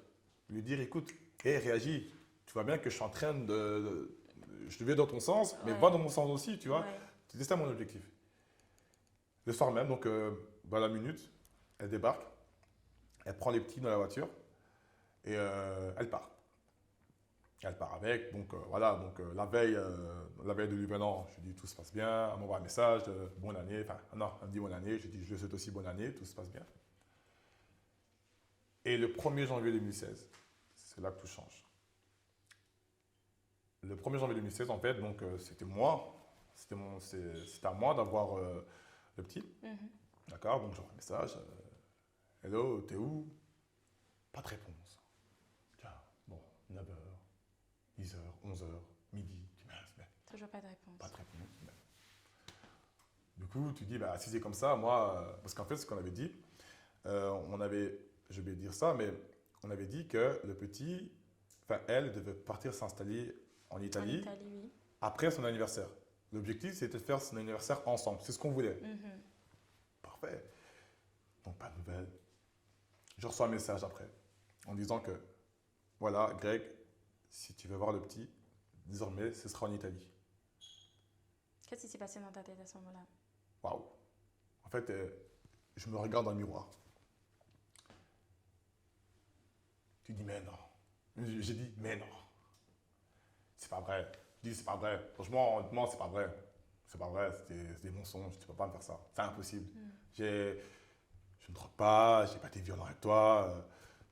Lui dire, écoute, réagis. Tu vois bien que je suis en train je vais dans ton sens, mais va dans mon sens aussi, tu vois. C'était ça mon objectif. Le soir même, donc dans la minute, elle débarque, elle prend les petits dans la voiture et elle part. Elle part avec, donc voilà, donc la veille de Nouvel An, je dis tout se passe bien, elle m'envoie un message, bonne année, enfin non, elle me dit bonne année, je dis je le souhaite aussi bonne année, tout se passe bien. Et le 1er janvier 2016, c'est là que tout change. Le 1er janvier 2016, en fait, donc c'était à moi d'avoir le petit. D'accord, donc j'envoie un message. Hello, t'es où? Pas de réponse. Tiens, bon, 9h, 10h, 11h, midi. Toujours pas de réponse. Pas de réponse. Du coup, tu dis, bah, si c'est comme ça, moi, parce qu'en fait, ce qu'on avait dit, je vais dire ça, mais on avait dit que le petit, enfin, elle devait partir s'installer en Italie, oui. Après son anniversaire. L'objectif, c'était de faire son anniversaire ensemble. C'est ce qu'on voulait. Parfait. Donc, pas de nouvelles. Je reçois un message après en disant que, voilà, Greg, si tu veux voir le petit, désormais, ce sera en Italie. Qu'est-ce qui s'est passé dans ta tête à ce moment-là? Waouh. En fait, je me regarde dans le miroir. Tu dis, mais non. J'ai dit, mais non. C'est pas vrai. Je dis, c'est pas vrai. Franchement, honnêtement, c'est pas vrai. c'est pas vrai, c'est des mensonges, tu peux pas me faire ça. C'est impossible. Je ne drogue pas, j'ai pas été violent avec toi.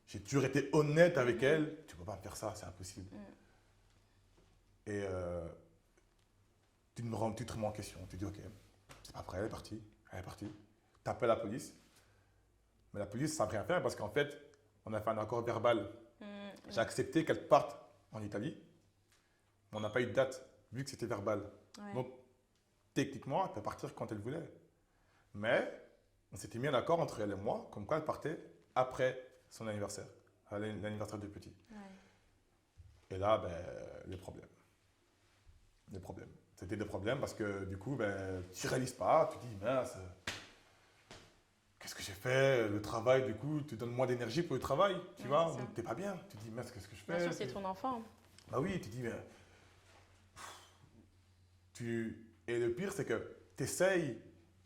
J'ai toujours été honnête avec elle. Tu peux pas me faire ça, c'est impossible. Et tu te remets en question. Tu dis, ok, c'est pas vrai, elle est partie. Elle est partie. Tu appelles la police. Mais la police, ça ne rien faire parce qu'en fait, on a fait un accord verbal. J'ai accepté qu'elle parte en Italie. Mais on n'a pas eu de date, vu que c'était verbal. Ouais. Donc, techniquement, elle peut partir quand elle voulait. Mais on s'était mis un accord entre elle et moi, comme quoi elle partait après son anniversaire, l'anniversaire du petit. Ouais. Et là, ben, les problèmes. Les problèmes. C'était des problèmes parce que du coup, ben, tu ne réalises pas, tu dis, mince, qu'est-ce que j'ai fait? Le travail, du coup, tu donnes moins d'énergie pour le travail, tu vois, donc tu n'es pas bien. Tu dis, mince, qu'est-ce que je fais? Bien sûr, c'est ton enfant. Bah oui, tu dis, mais. Et le pire, c'est que tu essayes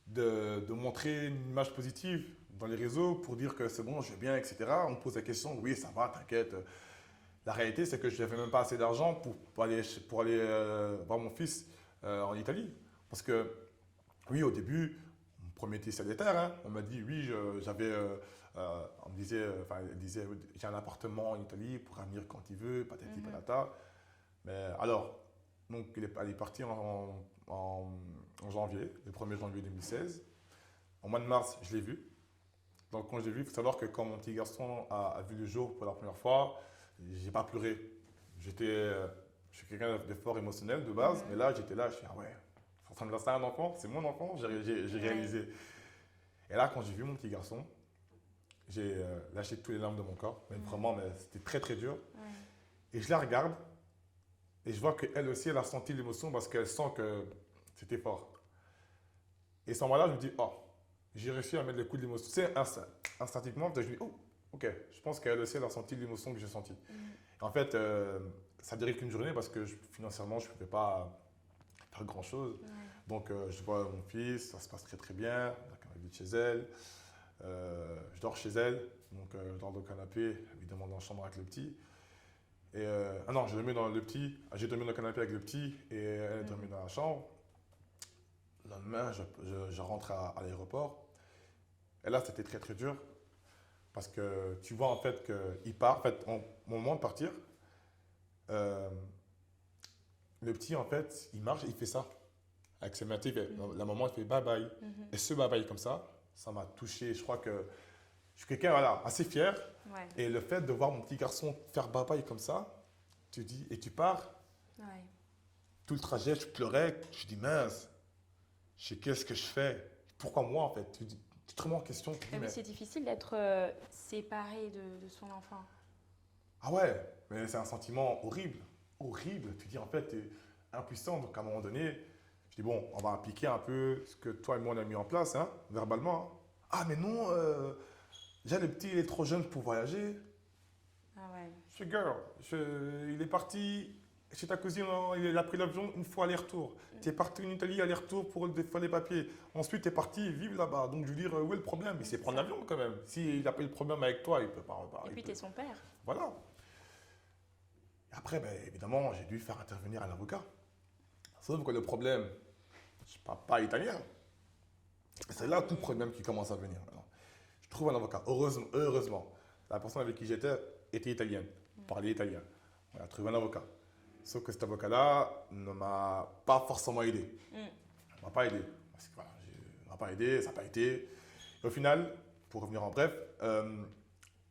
de montrer une image positive dans les réseaux pour dire que c'est bon, je vais bien, etc. On me pose la question, oui, ça va, t'inquiète. La réalité, c'est que je n'avais même pas assez d'argent pour aller voir mon fils en Italie. Parce que, oui, au début, on me promettait salutaire. Hein. On m'a dit, oui, j'avais. On me disait, elle disait, j'ai un appartement en Italie pour venir quand il veut, patati patata. Mais alors, donc, elle est partie en janvier, le 1er janvier 2016. En mois de mars, je l'ai vu. Donc, quand je l'ai vu, il faut savoir que quand mon petit garçon a vu le jour pour la première fois, j'ai pas pleuré. Je suis quelqu'un de fort émotionnel de base, mais là, j'étais là, je suis ah ouais, ça ressemble à ça un enfant, c'est mon enfant, j'ai réalisé. Et là, quand j'ai vu mon petit garçon, j'ai lâché tous les larmes de mon corps, mais vraiment, mais c'était très très dur. Et je la regarde, et je vois qu'elle aussi, elle a senti l'émotion parce qu'elle sent que c'était fort. Et à ce moment-là, je me dis, oh, j'ai réussi à mettre le coup de l'émotion. C'est instinctivement, je me dis, oh, ok, je pense qu'elle aussi, elle a senti l'émotion que j'ai sentie. En fait, ça ne durait qu'une journée parce que financièrement, je ne pouvais pas faire grand-chose. Donc, je vois mon fils, ça se passe très très bien, elle habite chez elle. Je dors chez elle, donc je dors dans le canapé, évidemment dans la chambre avec le petit. Et, non, j'ai dormi dans le canapé avec le petit et elle est dormie dans la chambre. Le lendemain, je rentre à l'aéroport. Et là, c'était très très dur parce que tu vois en fait qu'il part. En fait, au moment de partir, le petit en fait, il marche, il fait ça avec ses mains. La maman, elle fait bye bye. Et ce bye bye comme ça m'a touché. Je crois que je suis quelqu'un voilà, assez fier. Et le fait de voir mon petit garçon faire bye bye comme ça, tu dis, et tu pars. Tout le trajet, je pleurais. Je dis mince, qu'est-ce que je fais? Pourquoi moi en fait? Tu te remets en question. Mais c'est difficile d'être séparé de son enfant. Ah ouais, mais c'est un sentiment horrible. Horrible. Tu dis en fait, tu es impuissant. Donc à un moment donné, je dis bon, on va appliquer un peu ce que toi et moi on a mis en place, hein, verbalement. Hein. Ah mais non, déjà le petit il est trop jeune pour voyager. Ah ouais. Je dis girl, il est parti chez ta cousine, il a pris l'avion une fois aller-retour. Tu es parti en Italie aller-retour pour faire les papiers. Ensuite, tu es parti vivre là-bas. Donc je veux dire, où est le problème? Il sait prendre l'avion quand même. S'il n'a pas eu le problème avec toi, il peut pas. Et puis tu es son père. Voilà. Et après, ben, évidemment, j'ai dû faire intervenir un avocat. Sauf que le problème, je ne parle pas italien. C'est là tout le problème qui commence à venir. Alors, je trouve un avocat. Heureusement, la personne avec qui j'étais était italienne, parlait italien. On a trouvé un avocat. Sauf que cet avocat-là ne m'a pas forcément aidé. Il ne m'a pas aidé. Parce que, voilà, il ne m'a pas aidé, ça n'a pas été. Et au final, pour revenir en bref, à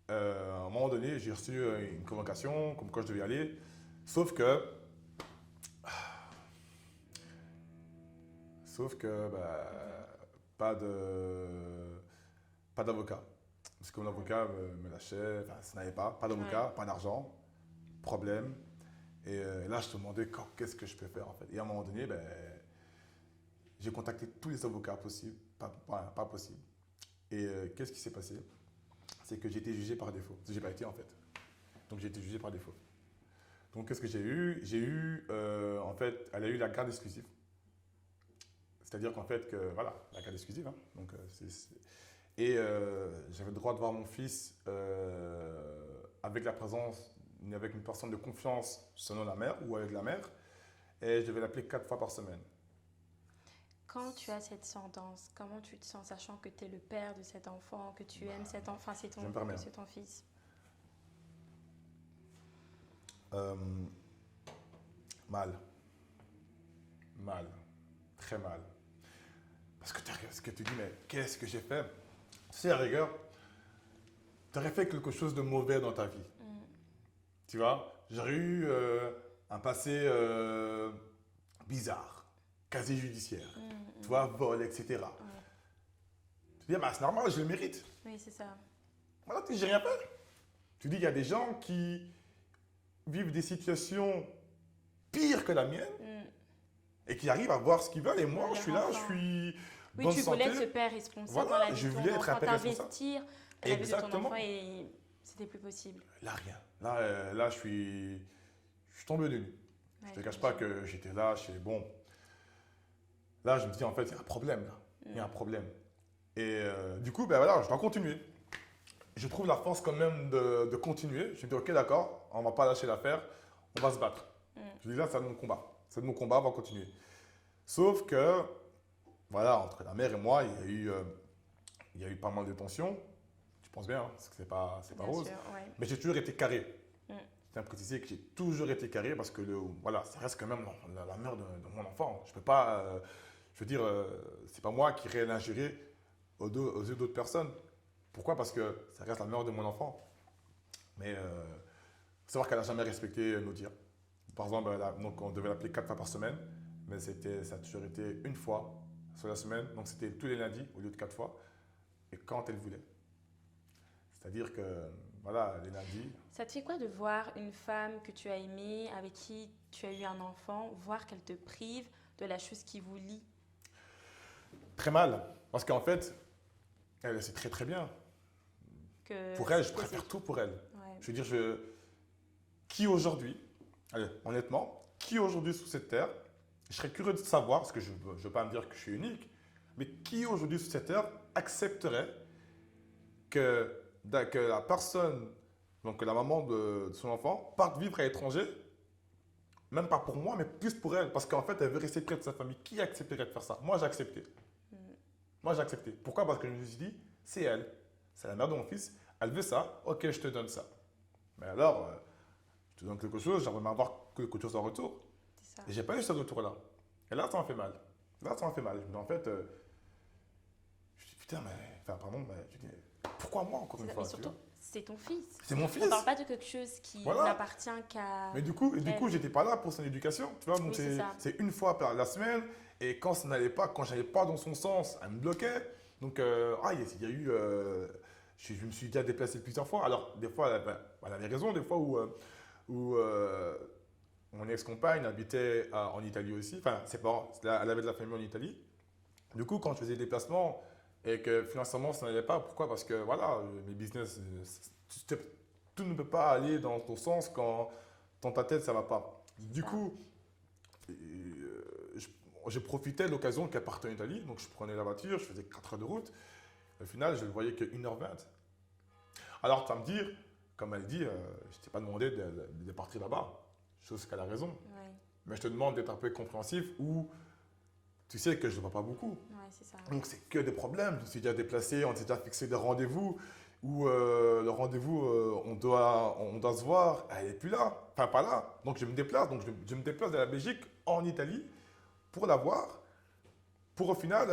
un moment donné, j'ai reçu une convocation, comme quoi je devais y aller. Sauf que pas d'avocat. Parce que mon avocat me lâchait, enfin, ça n'avait pas d'avocat, pas d'argent, problème. Et là, je me demandais qu'est-ce que je peux faire en fait. Et à un moment donné, ben, j'ai contacté tous les avocats possibles, pas possible. Et qu'est-ce qui s'est passé? C'est que j'ai été jugé par défaut. Je n'ai pas été en fait. Donc j'ai été jugé par défaut. Donc qu'est-ce que j'ai eu? En fait, elle a eu la garde exclusive. C'est-à-dire qu'en fait, voilà, la garde exclusive. Hein. Donc, et j'avais le droit de voir mon fils avec la présence, avec une personne de confiance selon la mère ou avec la mère. Et je devais l'appeler 4 fois par semaine. Quand tu as cette sentence, comment tu te sens, sachant que tu es le père de cet enfant, que tu aimes cet enfant, je me permets. c'est ton fils? Euh, mal. Mal. Très mal. Parce que ce que tu dis, mais qu'est-ce que j'ai fait? Tu sais, à la rigueur, tu aurais fait quelque chose de mauvais dans ta vie. Tu vois, j'aurais eu un passé bizarre, casier judiciaire, tu vois, vol, etc. Tu dis, bah, c'est normal, je le mérite. Oui, c'est ça. Voilà, tu dis, j'ai rien fait. Tu dis, il y a des gens qui vivent des situations pires que la mienne et qui arrivent à voir ce qu'ils veulent. Et moi, je suis là, je suis oui, bonne tu santé. voulais être ce père responsable Voilà, dans la vie je de ton voulais être un enfant, père responsable. t'investir dans la vie de ton Exactement. enfant et c'était plus possible. Là, rien. Là, je suis tombé de nu. Ouais, Je ne te cache pas que j'étais là, bon. Là, je me dis, en fait, il y a un problème, là. Il y a un problème. Et du coup, ben voilà, je dois continuer. Je trouve la force quand même de continuer. Je me dis, ok, d'accord, on ne va pas lâcher l'affaire, on va se battre. Je dis, là, c'est de mon combat. C'est de mon combat, on va continuer. Sauf que, voilà, entre la mère et moi, il y a eu pas mal de tensions. Tu penses bien, hein, parce que c'est pas rose. Sûr, ouais. Mais j'ai toujours été carré. Je tiens à préciser que j'ai toujours été carré parce que voilà, ça reste quand même la mère de mon enfant. Je peux pas, je veux dire, c'est pas moi qui irai l'ingérer aux yeux d'autres personnes. Pourquoi? Parce que ça reste la mère de mon enfant. Mais il faut savoir qu'elle n'a jamais respecté nos dires. Par exemple, donc on devait l'appeler 4 fois par semaine, mais ça a toujours été une fois sur la semaine. Donc c'était tous les lundis au lieu de 4 fois. Et quand elle voulait. C'est-à-dire que, voilà, les lundis. Ça te fait quoi de voir une femme que tu as aimée, avec qui tu as eu un enfant, voir qu'elle te prive de la chose qui vous lie? Très mal. Parce qu'en fait, elle sait très très bien. Pour elle, je préfère tout pour elle. Ouais. Je veux dire, qui aujourd'hui, allez, honnêtement, qui aujourd'hui sous cette terre, je serais curieux de savoir, parce que je ne veux pas me dire que je suis unique, mais qui aujourd'hui sous cette terre accepterait que la personne, donc que la maman de son enfant, parte vivre à l'étranger, même pas pour moi, mais plus pour elle, parce qu'en fait, elle veut rester près de sa famille. Qui accepterait de faire ça? Moi, j'ai accepté. Moi, j'ai accepté. Pourquoi? Parce que je me suis dit, c'est elle, c'est la mère de mon fils, elle veut ça, ok, je te donne ça. Mais alors, je te donne quelque chose, j'aimerais avoir quelque chose en retour. C'est ça. Et j'ai pas eu ce retour-là. Et là, ça m'a fait mal. Là, ça m'a fait mal. Mais en fait, je dis, putain, mais, enfin, pardon, mais je dis, pourquoi moi encore une fois? Mais surtout, c'est ton fils. C'est mon fils. On ne parle pas de quelque chose qui n'appartient qu'à. Mais du coup, j'étais pas là pour son éducation. Tu vois, donc Oui, c'est une fois par la semaine. Et quand ça n'allait pas, quand j'allais pas dans son sens, elle me bloquait. Donc, il y a eu. Je me suis déjà déplacé plusieurs fois. Alors, des fois, elle avait raison. Des fois où mon ex-compagne habitait en Italie aussi. Enfin, ses parents, elle avait de la famille en Italie. Du coup, quand je faisais des déplacements et que financièrement ça n'allait pas, pourquoi? Parce que voilà, mes business, tout ne peut pas aller dans ton sens quand dans ta tête ça ne va pas. Du coup, je profitais de l'occasion qu'elle partait en Italie, donc je prenais la voiture, je faisais 4 heures de route. Au final, je ne le voyais que 1h20. Alors, tu vas me dire, comme elle dit, je ne t'ai pas demandé de partir là-bas, chose qu'elle a raison. Ouais. Mais je te demande d'être un peu compréhensif ou tu sais que je ne vois pas beaucoup. Ouais, c'est ça. Donc, c'est que des problèmes. Je suis déjà déplacé, on s'est déjà fixé des rendez-vous où le rendez-vous, on doit se voir. Elle n'est plus là. Enfin, pas là. Donc, je me déplace. Donc, je me déplace de la Belgique en Italie pour la voir. Pour au final,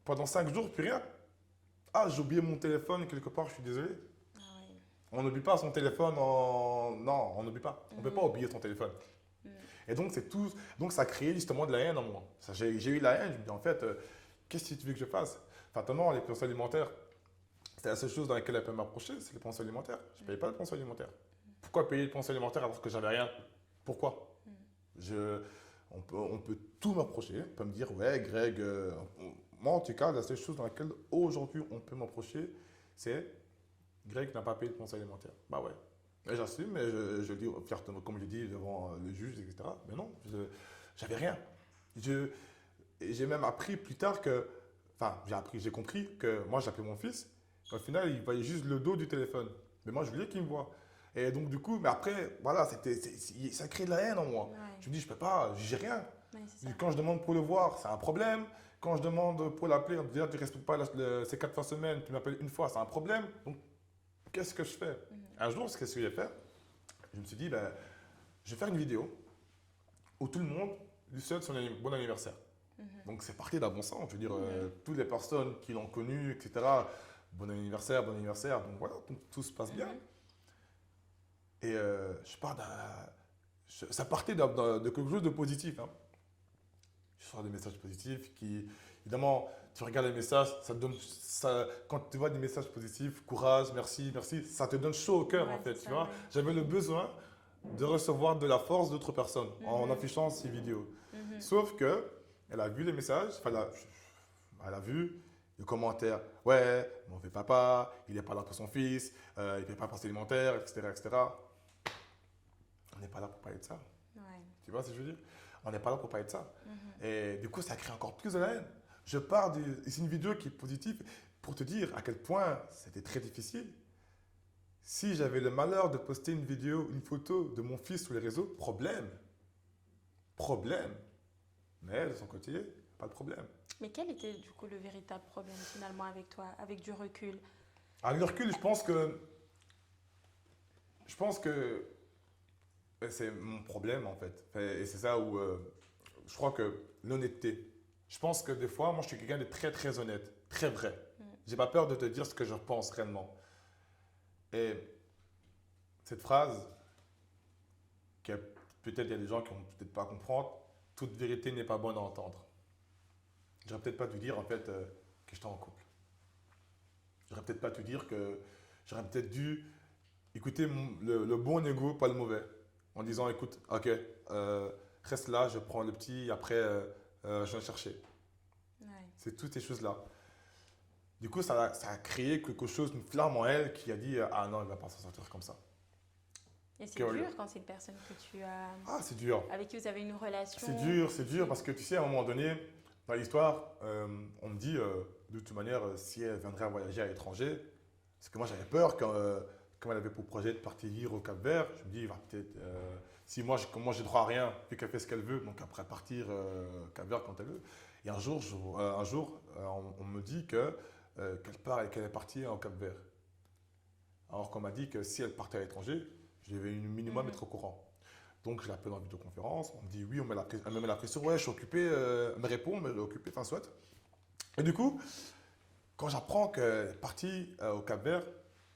pendant 5 jours, plus rien. Ah, j'ai oublié mon téléphone quelque part, je suis désolé. Ah, ouais. On n'oublie pas son téléphone Non, on n'oublie pas. On ne peut pas oublier son téléphone. Et donc, c'est tout. Donc, ça a créé justement de la haine en moi. J'ai eu la haine. Je me dis, en fait, qu'est-ce que tu veux que je fasse? Fatalement, les pensions alimentaires, c'est la seule chose dans laquelle elle peut m'approcher, c'est les pensions alimentaires. Je ne paye pas de pensions alimentaires. Pourquoi payer de pensions alimentaires alors que j'avais rien? Pourquoi? On peut tout m'approcher. On peut me dire, ouais, Greg, moi, en tout cas, la seule chose dans laquelle aujourd'hui on peut m'approcher, c'est Greg n'a pas payé de pensions alimentaires. Bah ouais. Et j'assume, mais je le dis ouvertement, comme je dis devant le juge, etc. Mais non, j'avais rien. J'ai même appris plus tard que, enfin, j'ai compris que moi j'appelais mon fils, au final il voyait juste le dos du téléphone. Mais moi je voulais qu'il me voie. Et donc, du coup, mais après, voilà, ça crée de la haine en moi. Ouais. Je me dis, je peux pas, j'ai rien. Ouais, c'est ça. Quand je demande pour le voir, c'est un problème. Quand je demande pour l'appeler, on me dit, ah, tu ne respectes pas ces 4 fois semaine, tu m'appelles une fois, c'est un problème. Donc, qu'est-ce que je fais? Un jour, qu'est-ce que j'ai fait? Je me suis dit, ben, je vais faire une vidéo où tout le monde lui souhaite son bon anniversaire. Donc, c'est parti d'un bon sens. Je veux dire, toutes les personnes qui l'ont connu, etc., bon anniversaire, bon anniversaire. Donc, voilà, tout se passe bien. Et ça partait de quelque chose de positif. Hein. Je sors des messages positifs qui, évidemment, tu regardes les messages, ça te donne, quand tu vois des messages positifs, courage, merci, merci, ça te donne chaud au cœur en fait. Tu vois. J'avais le besoin de recevoir de la force d'autres personnes en affichant ces vidéos. Sauf que elle a vu les messages, elle a vu les commentaires. Ouais, mon fait papa, il n'est pas là pour son fils, il ne paye pas pour ses alimentaires, etc., etc. On n'est pas là pour parler de ça. Ouais. Tu vois ce que je veux dire? On n'est pas là pour parler de ça. Et du coup, ça crée encore plus de la haine. C'est une vidéo qui est positive pour te dire à quel point c'était très difficile. Si j'avais le malheur de poster une vidéo, une photo de mon fils sur les réseaux, problème. Problème. Mais elle, de son côté, pas de problème. Mais quel était du coup le véritable problème finalement avec toi, avec du recul? Avec le recul, je pense que c'est mon problème en fait. Et c'est ça où je crois que l'honnêteté. Je pense que des fois, moi je suis quelqu'un de très très honnête, très vrai. J'ai pas peur de te dire ce que je pense réellement. Et cette phrase, peut-être il y a des gens qui vont peut-être pas comprendre, toute vérité n'est pas bonne à entendre. J'aurais peut-être pas dû dire en fait que j'étais en couple. J'aurais peut-être pas dû dire que j'aurais peut-être dû écouter le bon ego, pas le mauvais. En disant, écoute, ok, reste là, je prends le petit, après, je viens le chercher. Ouais. C'est toutes ces choses-là. Du coup, ça a créé quelque chose, une flamme en elle qui a dit, ah non, il ne va pas s'en sortir comme ça. Et c'est dur quand c'est une personne que tu as... Ah, c'est dur. Avec qui vous avez une relation. C'est dur parce que tu sais, à un moment donné, dans l'histoire, on me dit, de toute manière, si elle viendrait voyager à l'étranger, parce que moi j'avais peur quand elle avait pour projet de partir vivre au Cap-Vert, je me dis, il va peut-être, si moi j'ai droit à rien, vu qu'elle fait ce qu'elle veut, donc après partir au Cap-Vert quand elle veut. Et un jour, on me dit qu'elle part et qu'elle est partie au Cap-Vert. Alors qu'on m'a dit que si elle partait à l'étranger, je devais minimum être au courant. Donc je l'appelle en vidéoconférence, on me dit oui, elle me met la pression, ouais, je suis occupé, elle me répond, mais elle est occupée, enfin soit. Et du coup, quand j'apprends qu'elle est partie au Cap-Vert,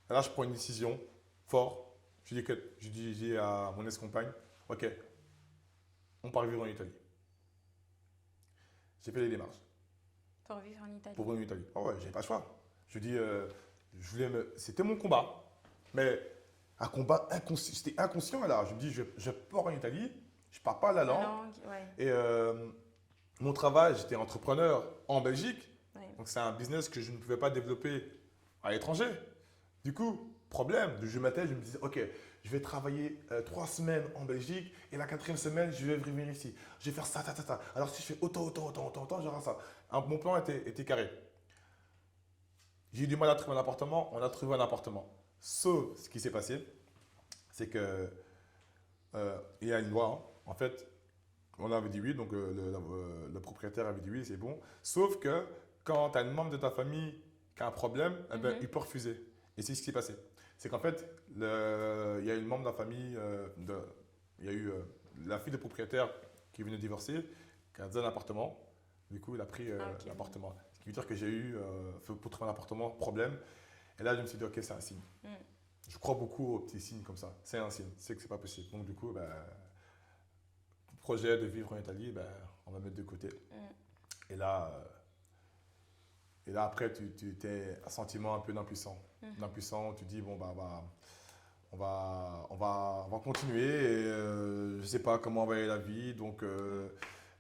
là je prends une décision forte. Je dis à mon ex-compagne, ok, on part vivre en Italie. J'ai fait les démarches. Pour vivre en Italie. Pour vivre en Italie. Oh ouais, j'avais pas le choix. Je dis, c'était mon combat, mais un combat inconscient. C'était inconscient là. Je me dis, je pars en Italie, je ne parle pas la langue. Ouais. Et mon travail, j'étais entrepreneur en Belgique. Ouais. Donc c'est un business que je ne pouvais pas développer à l'étranger. Du coup, problème. Je me disais, ok, je vais travailler 3 semaines en Belgique et la 4e semaine, je vais venir ici. Je vais faire ça, ça, ça, ça. Alors si je fais autant, j'aurai ça. Mon plan était carré. J'ai eu du mal à trouver un appartement, on a trouvé un appartement. Sauf ce qui s'est passé, c'est que il y a une loi. Hein. En fait, on avait dit oui, donc le propriétaire avait dit oui, c'est bon. Sauf que quand tu as un membre de ta famille qui a un problème, eh ben, il peut refuser. Et c'est ce qui s'est passé. C'est qu'en fait, il y a une membre de la famille, il y a eu la fille du propriétaire qui venait de divorcer, qui a donné un appartement. Du coup, il a pris l'appartement. Ce qui veut dire que j'ai eu, pour trouver un appartement, problème. Et là, je me suis dit, ok, c'est un signe. Je crois beaucoup aux petits signes comme ça. C'est un signe, c'est que c'est pas possible. Donc du coup, projet de vivre en Italie, on va mettre de côté. Et là après, tu as un sentiment un peu d'impuissant. Tu dis, bon, on va continuer. Et, je ne sais pas comment va aller la vie. Donc,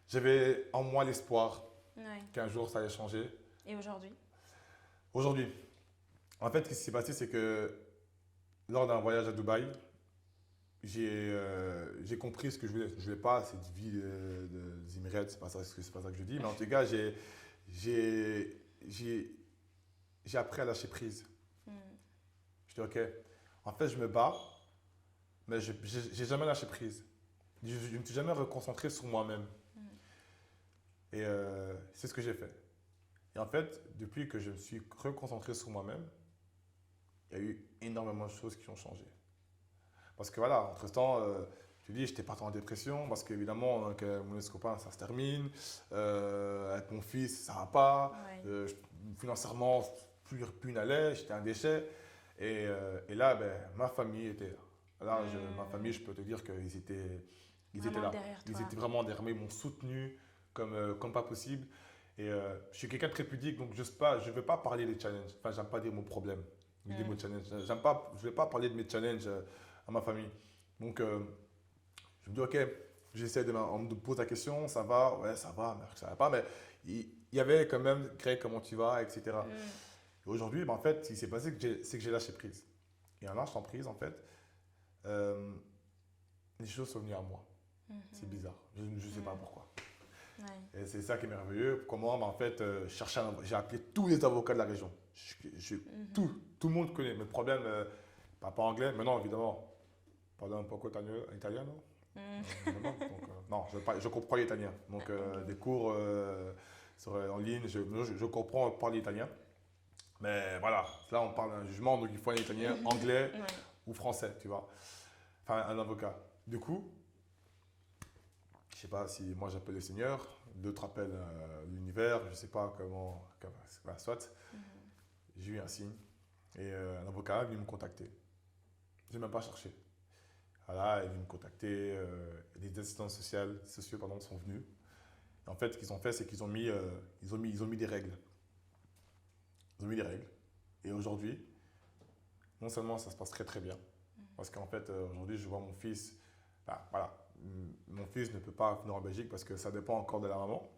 j'avais en moi l'espoir qu'un jour, ça allait changer. Et aujourd'hui? Aujourd'hui, en fait, ce qui s'est passé, c'est que lors d'un voyage à Dubaï, j'ai compris ce que je voulais. Je ne voulais pas cette vie des Émirats, c'est pas ça que je dis. Mais en tout cas, j'ai appris à lâcher prise. Je dis, ok, en fait, je me bats mais j'ai jamais lâché prise. Je ne me suis jamais reconcentré sur moi-même. Et c'est ce que j'ai fait. Et en fait, depuis que je me suis reconcentré sur moi-même, il y a eu énormément de choses qui ont changé. Parce que voilà, entre-temps, tu dis, j'étais parti en dépression parce qu'évidemment, avec mon ex-copain, ça se termine. Avec mon fils, ça ne va pas. Ouais. Financièrement, plus n'allait, j'étais un déchet. Et là, ben, ma famille était là. Là, ma famille, je peux te dire qu'ils étaient Vraiment là. derrière toi. Ils étaient vraiment derrière moi, ils m'ont soutenu comme pas possible. Et je suis quelqu'un de très pudique, donc je ne veux pas parler des challenges. Enfin, j'aime pas dire mon problème, ni des mots challenge. Je ne vais pas parler de mes challenges à ma famille. Donc, je me dis, ok, j'essaie on me pose la question, ça va, ouais, ça va, mais ça va pas. Mais il y avait quand même, Greg, comment tu vas, etc. Et aujourd'hui, ben, en fait, ce qui s'est passé, c'est que j'ai lâché prise. Et en lâchant prise, en fait, les choses sont venues à moi. C'est bizarre. Je ne sais pas pourquoi. Ouais. Et c'est ça qui est merveilleux. Comment, ben, en fait, j'ai appelé tous les avocats de la région. Tout le monde connaît mes problèmes, pas anglais, mais non, évidemment. Parle un peu italien, non? Non, donc, non, je comprends l'italien. Donc, des cours en ligne, je comprends parler italien. Mais voilà, là, on parle d'un jugement, donc il faut un italien, anglais ou français, tu vois. Enfin, un avocat. Du coup, je ne sais pas si moi j'appelle le Seigneur, d'autres appellent l'univers, je ne sais pas comment, soit. J'ai eu un signe et un avocat est venu me contacter. Je n'ai même pas cherché. Voilà, il est venu me contacter, les assistants sociaux sont venus. Et en fait, ce qu'ils ont fait, c'est qu'ils ont mis des règles. Ils ont mis des règles. Et aujourd'hui, non seulement ça se passe très très bien, parce qu'en fait, aujourd'hui, je vois mon fils, voilà, mon fils ne peut pas venir en Belgique parce que ça dépend encore de la maman.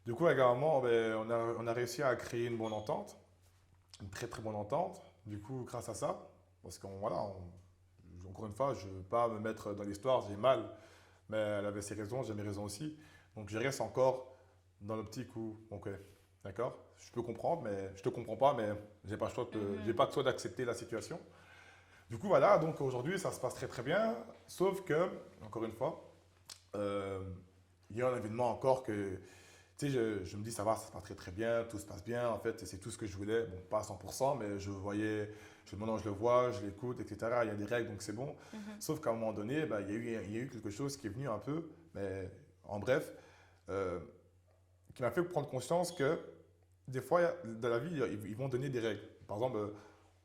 Du coup, avec la maman, ben, on a réussi à créer une bonne entente, une très très bonne entente. Du coup, grâce à ça, parce encore une fois, je ne veux pas me mettre dans l'histoire, j'ai mal, mais elle avait ses raisons, j'ai mes raisons aussi. Donc, je reste encore dans l'optique où, ok, d'accord, je peux comprendre, mais je te comprends pas, mais j'ai pas le choix d'accepter la situation. Du coup, voilà, donc aujourd'hui, ça se passe très très bien, sauf que, encore une fois, il y a un événement encore que, tu sais, je me dis, ça va, ça se passe très très bien, tout se passe bien, en fait, c'est tout ce que je voulais, bon, pas à 100%, mais maintenant je le vois, je l'écoute, etc., il y a des règles, donc c'est bon. Sauf qu'à un moment donné, bah, il y a eu quelque chose qui est venu un peu, mais en bref, qui m'a fait prendre conscience que, des fois, dans la vie, ils vont donner des règles. Par exemple,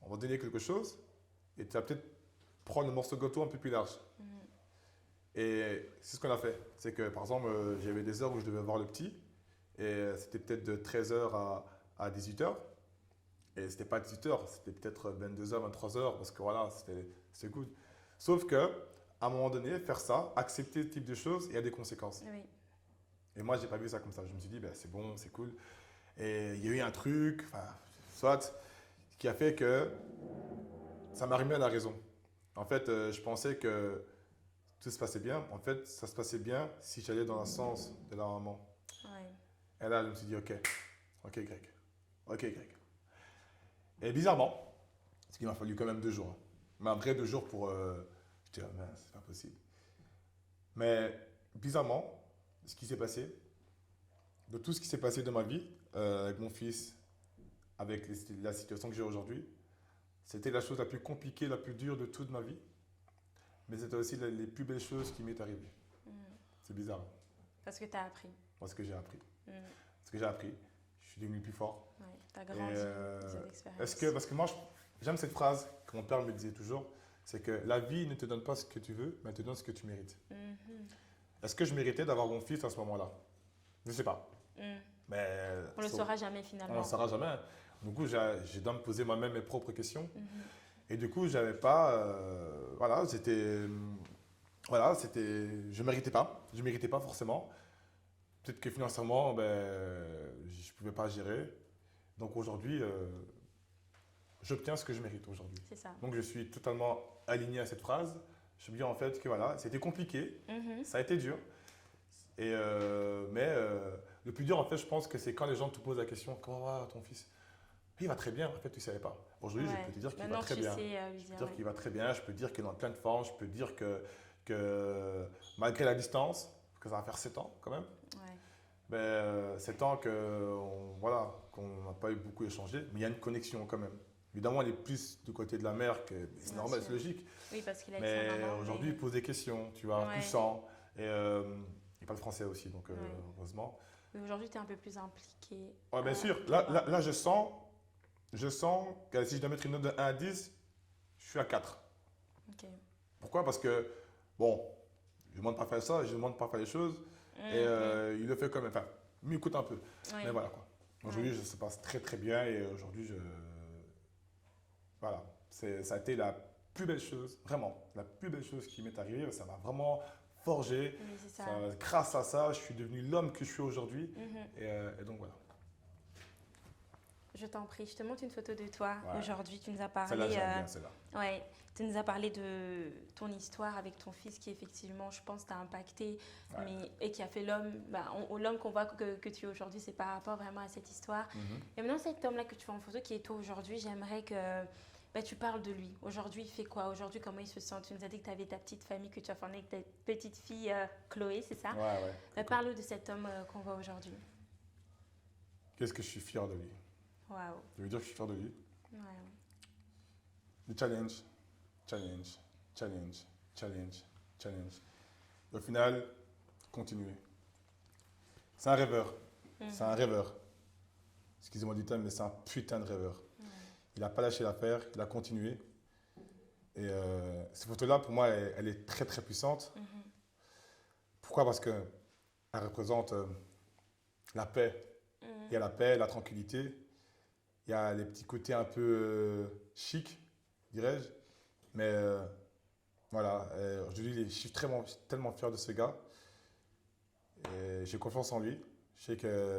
on va donner quelque chose, et tu vas peut-être prendre le morceau de gâteau un peu plus large. Et c'est ce qu'on a fait. C'est que, par exemple, j'avais des heures où je devais voir le petit, et c'était peut-être de 13h à 18h. Et c'était pas 18h, c'était peut-être 22h, 23h, parce que voilà, c'était good. Sauf que, à un moment donné, faire ça, accepter ce type de choses, il y a des conséquences. Oui. Et moi, j'ai pas vu ça comme ça. Je me suis dit, ben, c'est bon, c'est cool. Et il y a eu un truc, soit, qui a fait que ça m'a remis à la raison. En fait, je pensais que tout se passait bien. En fait, ça se passait bien si j'allais dans le sens de la maman. Ouais. Et là, je me suis dit, ok, Greg. Et bizarrement, parce qu'il m'a fallu quand même 2 jours. Mais après 2 jours pour... je dis, ah, mince, c'est pas possible. Mais bizarrement, ce qui s'est passé, de tout ce qui s'est passé dans ma vie, avec mon fils, avec la situation que j'ai aujourd'hui, c'était la chose la plus compliquée, la plus dure de toute ma vie. Mais c'était aussi les plus belles choses qui m'est arrivées. C'est bizarre. Parce que tu as appris. Parce que j'ai appris. Parce que j'ai appris. Je suis devenu plus fort. Ouais, tu as grandi de cette expérience. Parce que moi, j'aime cette phrase que mon père me disait toujours, c'est que la vie ne te donne pas ce que tu veux, mais elle te donne ce que tu mérites. Est-ce que je méritais d'avoir mon fils à ce moment-là? Je ne sais pas. Mais on ne le saura jamais finalement. On ne le saura jamais. Du coup, j'ai dû me poser moi-même mes propres questions. Et du coup, j'avais pas... je ne méritais pas. Je ne méritais pas forcément. Peut-être que financièrement, je ne pouvais pas gérer. Donc aujourd'hui, j'obtiens ce que je mérite aujourd'hui. C'est ça. Donc je suis totalement aligné à cette phrase. Je me dis en fait que voilà, c'était compliqué, ça a été dur. Mais le plus dur en fait, je pense que c'est quand les gens te posent la question, comment va ton fils? il va très bien, en fait, tu ne savais pas. Aujourd'hui, je peux te dire qu'il va très bien. Je peux dire qu'il va très bien, je peux dire qu'il est en pleine forme, je peux dire que malgré la distance, parce que ça va faire 7 ans quand même, ben, 7 ans voilà, qu'on n'a pas eu beaucoup échangé, mais il y a une connexion quand même. Évidemment, elle est plus du côté de la mère, c'est normal, c'est logique. Oui, parce qu'il a mais aujourd'hui, il pose des questions, tu vois, plus sans. Et il parle français aussi, donc heureusement. Mais aujourd'hui, tu es un peu plus impliqué. Oui, bien sûr. Là, je sens que si je dois mettre une note de 1 à 10, je suis à 4. Okay. Pourquoi? Parce que, bon, je ne demande pas à faire ça, je ne demande pas à faire les choses. Et il le fait quand même. Enfin, il m'écoute un peu. Oui. Mais voilà quoi. Aujourd'hui, ça se passe très très bien. Et aujourd'hui, voilà. Ça a été la plus belle chose, vraiment, la plus belle chose qui m'est arrivée. Ça m'a vraiment forgé. Oui, c'est ça. Grâce à ça, je suis devenu l'homme que je suis aujourd'hui. Et donc voilà. Je t'en prie, je te montre une photo de toi aujourd'hui. Tu nous as parlé. Celle-là, j'aime bien, celle-là. Ouais, tu nous as parlé de ton histoire avec ton fils qui, effectivement, je pense, t'a impacté et qui a fait l'homme. L'homme qu'on voit que tu es aujourd'hui, c'est par rapport vraiment à cette histoire. Et maintenant, cet homme-là que tu vois en photo, qui est toi aujourd'hui, j'aimerais que tu parles de lui. Aujourd'hui, il fait quoi? Aujourd'hui, comment il se sent? Tu nous as dit que tu avais ta petite famille, que tu as formé avec ta petite fille Chloé, c'est ça? Ouais. Parle-nous de cet homme qu'on voit aujourd'hui. Qu'est-ce que je suis fier de lui? Wow. Je veux dire que je suis fier de lui. Ouais. Le challenge. Au final, continuer. C'est un rêveur. C'est un rêveur. Excusez-moi du terme, mais c'est un putain de rêveur. Il n'a pas lâché l'affaire, il a continué. Et cette photo-là, pour moi, elle est très très puissante. Pourquoi? Parce qu'elle représente la paix. Il y a la paix, la tranquillité. Il y a les petits côtés un peu chic, dirais-je. Mais voilà, aujourd'hui, je suis tellement fier de ce gars. J'ai confiance en lui. Je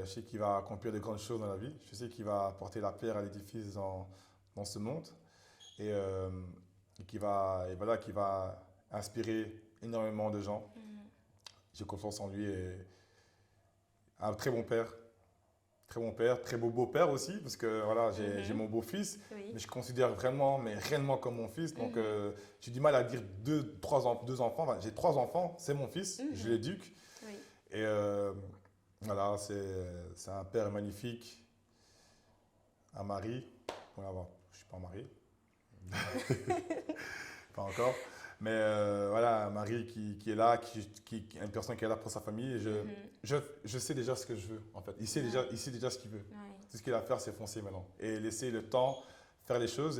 sais qu'il va accomplir de grandes choses dans la vie. Je sais qu'il va apporter la pierre à l'édifice dans ce monde. Et qu'il va inspirer énormément de gens. J'ai confiance en lui. Et un très bon père. Très beau beau-père aussi, parce que voilà, j'ai mon beau-fils, mais je considère vraiment, mais réellement comme mon fils. Donc, j'ai du mal à dire deux enfants. Enfin, j'ai 3 enfants, c'est mon fils, je l'éduque. Et voilà, c'est un père magnifique, un mari. Voilà, bon, je ne suis pas marié, pas encore. Mais voilà, un mari qui est là, une personne qui est là pour sa famille. Et je sais déjà ce que je veux, en fait. Il sait déjà ce qu'il veut. Tout ce qu'il a à faire, c'est foncer maintenant. Et laisser le temps faire les choses.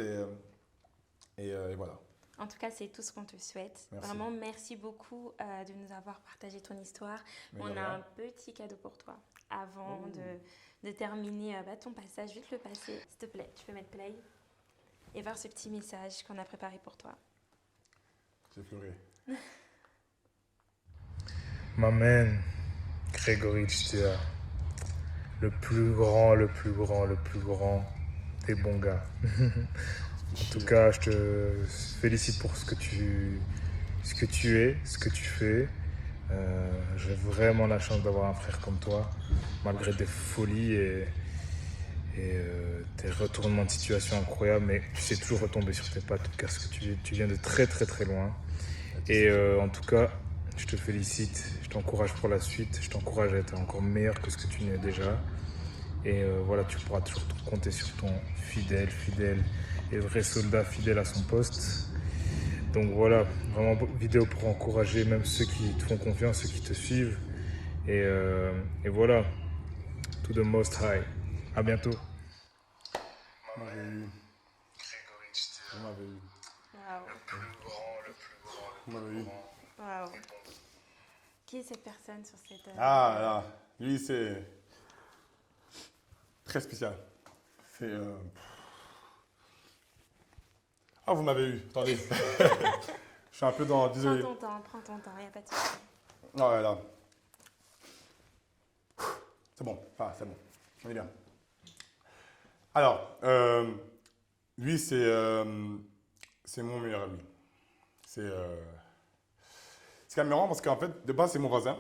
Et voilà. En tout cas, c'est tout ce qu'on te souhaite. Merci. Vraiment, merci beaucoup de nous avoir partagé ton histoire. On a un petit cadeau pour toi. Avant de terminer ton passage, je vais te le passer. S'il te plaît, tu peux mettre play et voir ce petit message qu'on a préparé pour toi. J'ai pleuré. My man, Grégory Tchia, le plus grand des bons gars. En tout cas, je te félicite pour ce que tu es, ce que tu fais. J'ai vraiment la chance d'avoir un frère comme toi, malgré des folies et tes retournements de situation incroyables, mais tu sais toujours retomber sur tes pattes, parce que tu viens de très très très loin. Et en tout cas, je te félicite, je t'encourage pour la suite, je t'encourage à être encore meilleur que ce que tu n'es déjà. Et voilà, tu pourras toujours compter sur ton fidèle et vrai soldat fidèle à son poste. Donc voilà, vraiment vidéo pour encourager même ceux qui te font confiance, ceux qui te suivent. Et voilà, to the most high. À bientôt. Vous m'avez eu. Wow. Vous m'avez eu. Wow. Qui est cette personne sur cette... Ah là, lui c'est très spécial. C'est... Ah, vous m'avez eu, attendez. Je suis un peu dans... Désolé. Prends ton temps, il n'y a pas de souci. Ah ouais, là. C'est bon, on est bien. Alors, lui c'est mon meilleur ami. C'est quand même marrant parce qu'en fait, de base, c'est mon voisin.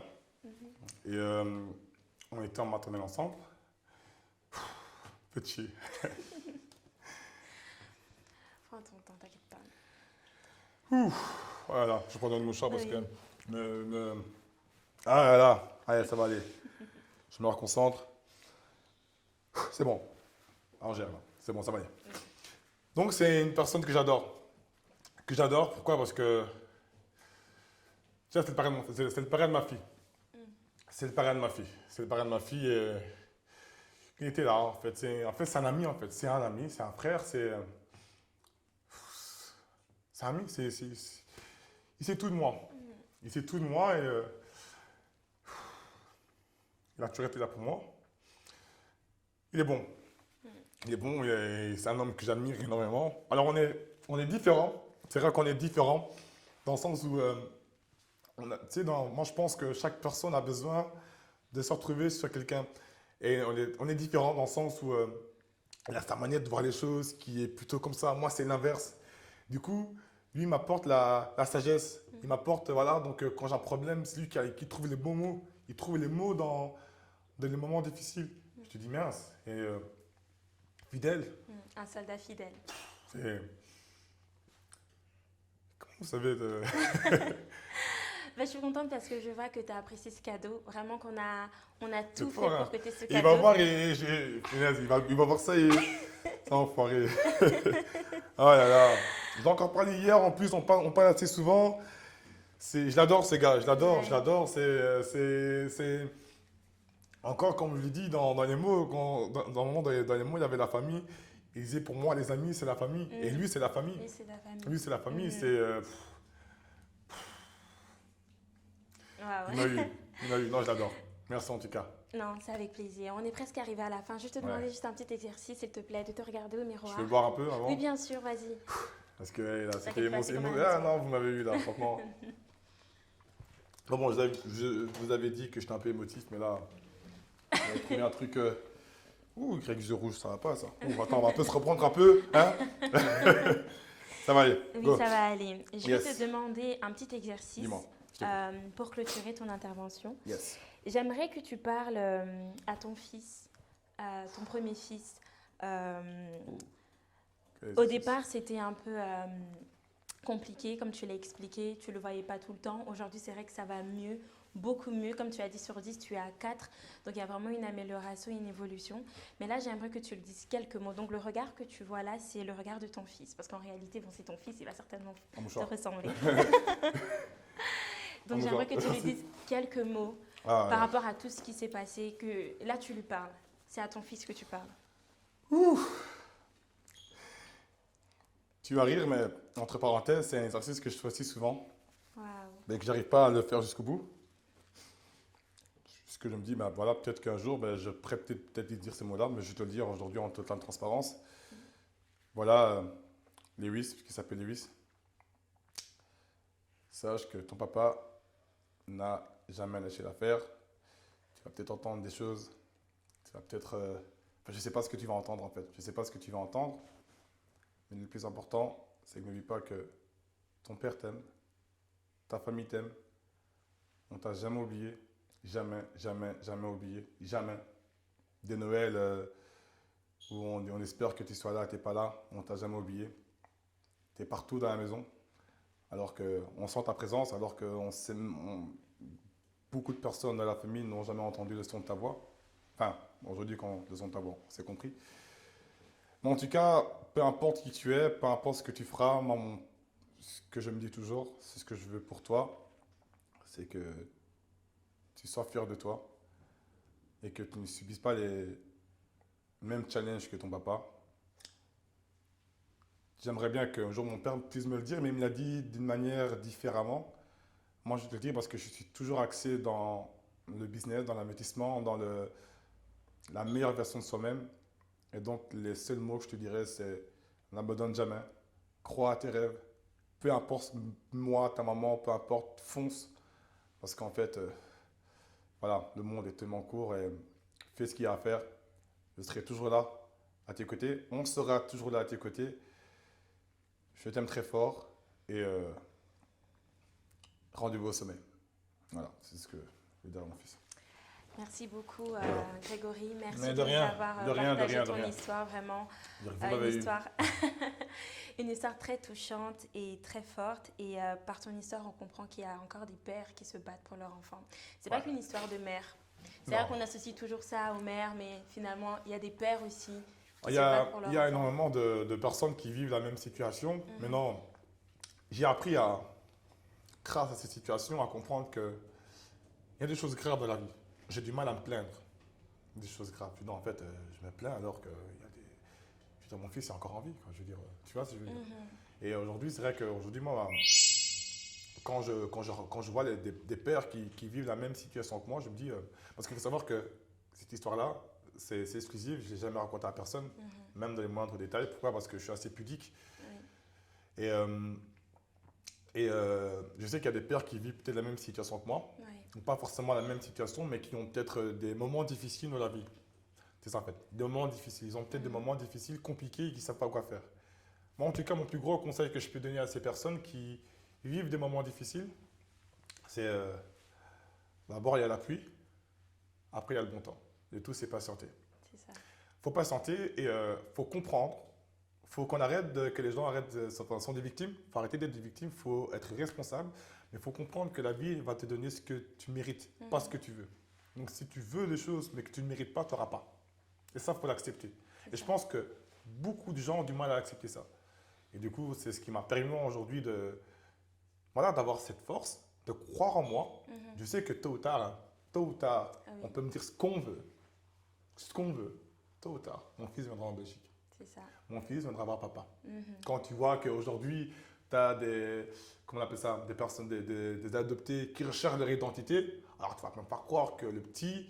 Et on était en maternelle ensemble. Petit. Prends ton temps, t'inquiète pas. Voilà, je prends dans le mouchoir parce Oui. que ah là là, allez, ça va aller. Je me reconcentre. C'est bon. Alors, gère là. C'est bon, ça va aller. Donc, c'est une personne que j'adore. Que j'adore, pourquoi? Parce que tiens, c'est le parrain c'est le parrain de ma fille. C'est le parrain de ma fille. C'est le parrain de ma fille. Il était là, en fait. C'est un ami, en fait. C'est un ami, c'est un frère, c'est un ami. Il sait tout de moi. Il sait tout de moi et il a toujours été là pour moi. Il est bon. Il est bon, c'est un homme que j'admire énormément. Alors, on est différents. C'est vrai qu'on est différents dans le sens où, tu sais, moi, je pense que chaque personne a besoin de se retrouver sur quelqu'un. Et on est différents dans le sens où il a sa manière de voir les choses qui est plutôt comme ça. Moi, c'est l'inverse. Du coup, lui, il m'apporte la sagesse. Il m'apporte, voilà, donc quand j'ai un problème, c'est lui qui trouve les bons mots. Il trouve les mots dans les moments difficiles. Je te dis mince. Et fidèle. Un soldat fidèle. C'est... Comment vous savez Bah, je suis contente parce que je vois que tu as apprécié ce cadeau. Vraiment qu'on a tout fait fort, hein. pour que tu aies ce Il cadeau. va voir et il va voir ça et ça enfoiré. Oh là là. J'ai encore parlé hier, en plus on parle assez souvent. Je l'adore ce gars, je l'adore, Ouais. je l'adore. C'est encore comme je l'ai dit dans les mots, dans le moment dans les mots il y avait la famille. Il disait pour moi les amis c'est la famille et lui c'est la famille. Oui, c'est la famille. Lui c'est la famille, Mhm. c'est Ouais, il m'a eu, non je l'adore. Merci en tout cas. Non, c'est avec plaisir. On est presque arrivé à la fin. Je vais te demander juste un petit exercice, s'il te plaît, de te regarder au miroir. Je vais boire un peu avant. Oui, bien sûr, vas-y. Parce que là, c'était T'inquiète pas, c'est comme un Ah rituel. non, vous m'avez eu là, franchement. Bon, je vous avais dit que j'étais un peu émotif, mais là, j'avais trouvé un truc. Ouh, avec les yeux rouges, ça va pas ça. Ouh, attends, on va un peu se reprendre un peu. Hein. Ça va aller. Oui, Go. ça va aller. Je vais Yes. te demander un petit exercice Dis-moi. je t'écoute. pour clôturer ton intervention. Yes. J'aimerais que tu parles à ton fils, à ton premier fils. Au départ, c'était un peu compliqué, comme tu l'as expliqué. Tu ne le voyais pas tout le temps. Aujourd'hui, c'est vrai que ça va mieux, beaucoup mieux. Comme tu as dit, sur 10, tu es à 4. Donc, il y a vraiment une amélioration, une évolution. Mais là, j'aimerais que tu le dises quelques mots. Donc, le regard que tu vois là, c'est le regard de ton fils. Parce qu'en réalité, bon, c'est ton fils, il va certainement Un te mouchoir. ressembler. Un Donc, j'aimerais que tu mouchoir. lui dises quelques mots Ah, par rapport à tout ce qui s'est passé. Que là, tu lui parles. C'est à ton fils que tu parles. tu vas rire, mais entre parenthèses, c'est un exercice que je fais aussi souvent, Waouh. mais que j'arrive pas à le faire jusqu'au bout. Parce que je me dis, ben voilà, peut-être qu'un jour, ben, je pourrais peut-être lui dire ces mots-là, mais je vais te le dire aujourd'hui en totale transparence. Voilà, Lewis, qui s'appelle Lewis. Sache que ton papa n'a jamais lâché l'affaire. Tu vas peut-être entendre des choses. Tu vas peut-être. Enfin, je ne sais pas ce que tu vas entendre en fait. Je ne sais pas ce que tu vas entendre. Mais le plus important, c'est que n'oublie pas que ton père t'aime, ta famille t'aime. On t'a jamais oublié. Jamais, jamais, jamais oublié. Jamais. Des Noëls où on espère que tu sois là, tu n'es pas là. On t'a jamais oublié. Tu es partout dans la maison. Alors qu'on sent ta présence, alors que beaucoup de personnes dans la famille n'ont jamais entendu le son de ta voix. Enfin, aujourd'hui, quand le son de ta voix, c'est compris. Mais en tout cas, peu importe qui tu es, peu importe ce que tu feras, moi, ce que je me dis toujours, c'est ce que je veux pour toi, c'est que tu sois fier de toi et que tu ne subisses pas les mêmes challenges que ton papa. J'aimerais bien qu'un jour mon père puisse me le dire, mais il me l'a dit d'une manière différemment. Moi, je te le dis parce que je suis toujours axé dans le business, dans l'investissement, dans la meilleure version de soi-même. Et donc, les seuls mots que je te dirais, c'est n'abandonne jamais, crois à tes rêves, peu importe moi, ta maman, peu importe, fonce. Parce qu'en fait, voilà, le monde est tellement court et fais ce qu'il y a à faire. Je serai toujours là à tes côtés, on sera toujours là à tes côtés. Je t'aime très fort et rendez-vous au sommet. Voilà, c'est ce que je vais dire à mon fils. Merci beaucoup, Grégory. Merci Mais de de rien, nous avoir de rien, de partagé rien, de ton rien. histoire, vraiment. Vous Une m'avez eu. histoire Une histoire très touchante et très forte. Et par ton histoire, on comprend qu'il y a encore des pères qui se battent pour leurs enfants. C'est pas qu'une histoire de mère. C'est vrai qu'on associe toujours ça aux mères, mais finalement, il y a des pères aussi qui se battent pour leurs enfants. Il y a énormément de personnes qui vivent la même situation. Maintenant, j'ai appris grâce à cette situation, à comprendre qu'il y a des choses graves dans la vie. J'ai du mal à me plaindre des choses graves. Non, en fait, je me plains alors que putain, mon fils est encore en vie. Quoi, je veux dire, tu vois ce que je veux dire. Et aujourd'hui, c'est vrai qu'aujourd'hui, moi, quand je vois des pères qui vivent la même situation que moi, je me dis... parce qu'il faut savoir que cette histoire-là, c'est exclusif. Je ne l'ai jamais raconté à personne, même dans les moindres détails. Pourquoi? Parce que je suis assez pudique. Et je sais qu'il y a des pères qui vivent peut-être la même situation que moi. Ou pas forcément la même situation, mais qui ont peut-être des moments difficiles dans la vie. C'est ça en fait, des moments difficiles. Ils ont peut-être des moments difficiles, compliqués et qui ne savent pas quoi faire. Moi, en tout cas, mon plus gros conseil que je peux donner à ces personnes qui vivent des moments difficiles, c'est d'abord, il y a la pluie, après, il y a le bon temps. Le tout, c'est patienter. C'est ça. Il faut patienter et il faut comprendre. Il faut qu'on arrête, que les gens sont des victimes. Il faut arrêter d'être des victimes, il faut être responsable. Mais il faut comprendre que la vie va te donner ce que tu mérites, pas ce que tu veux. Donc, si tu veux des choses, mais que tu ne mérites pas, tu n'auras pas. Et ça, il faut l'accepter. Et je pense que beaucoup de gens ont du mal à accepter ça. Et du coup, c'est ce qui m'a permis aujourd'hui d'avoir cette force, de croire en moi. Je sais que tôt ou tard, on peut me dire ce qu'on veut. Ce qu'on veut. Tôt ou tard, mon fils viendra en Belgique. C'est ça. Mon fils viendra voir papa. Quand tu vois qu'aujourd'hui, tu as comment on appelle ça, des personnes, des adoptés qui recherchent leur identité, alors tu ne vas même pas croire que le petit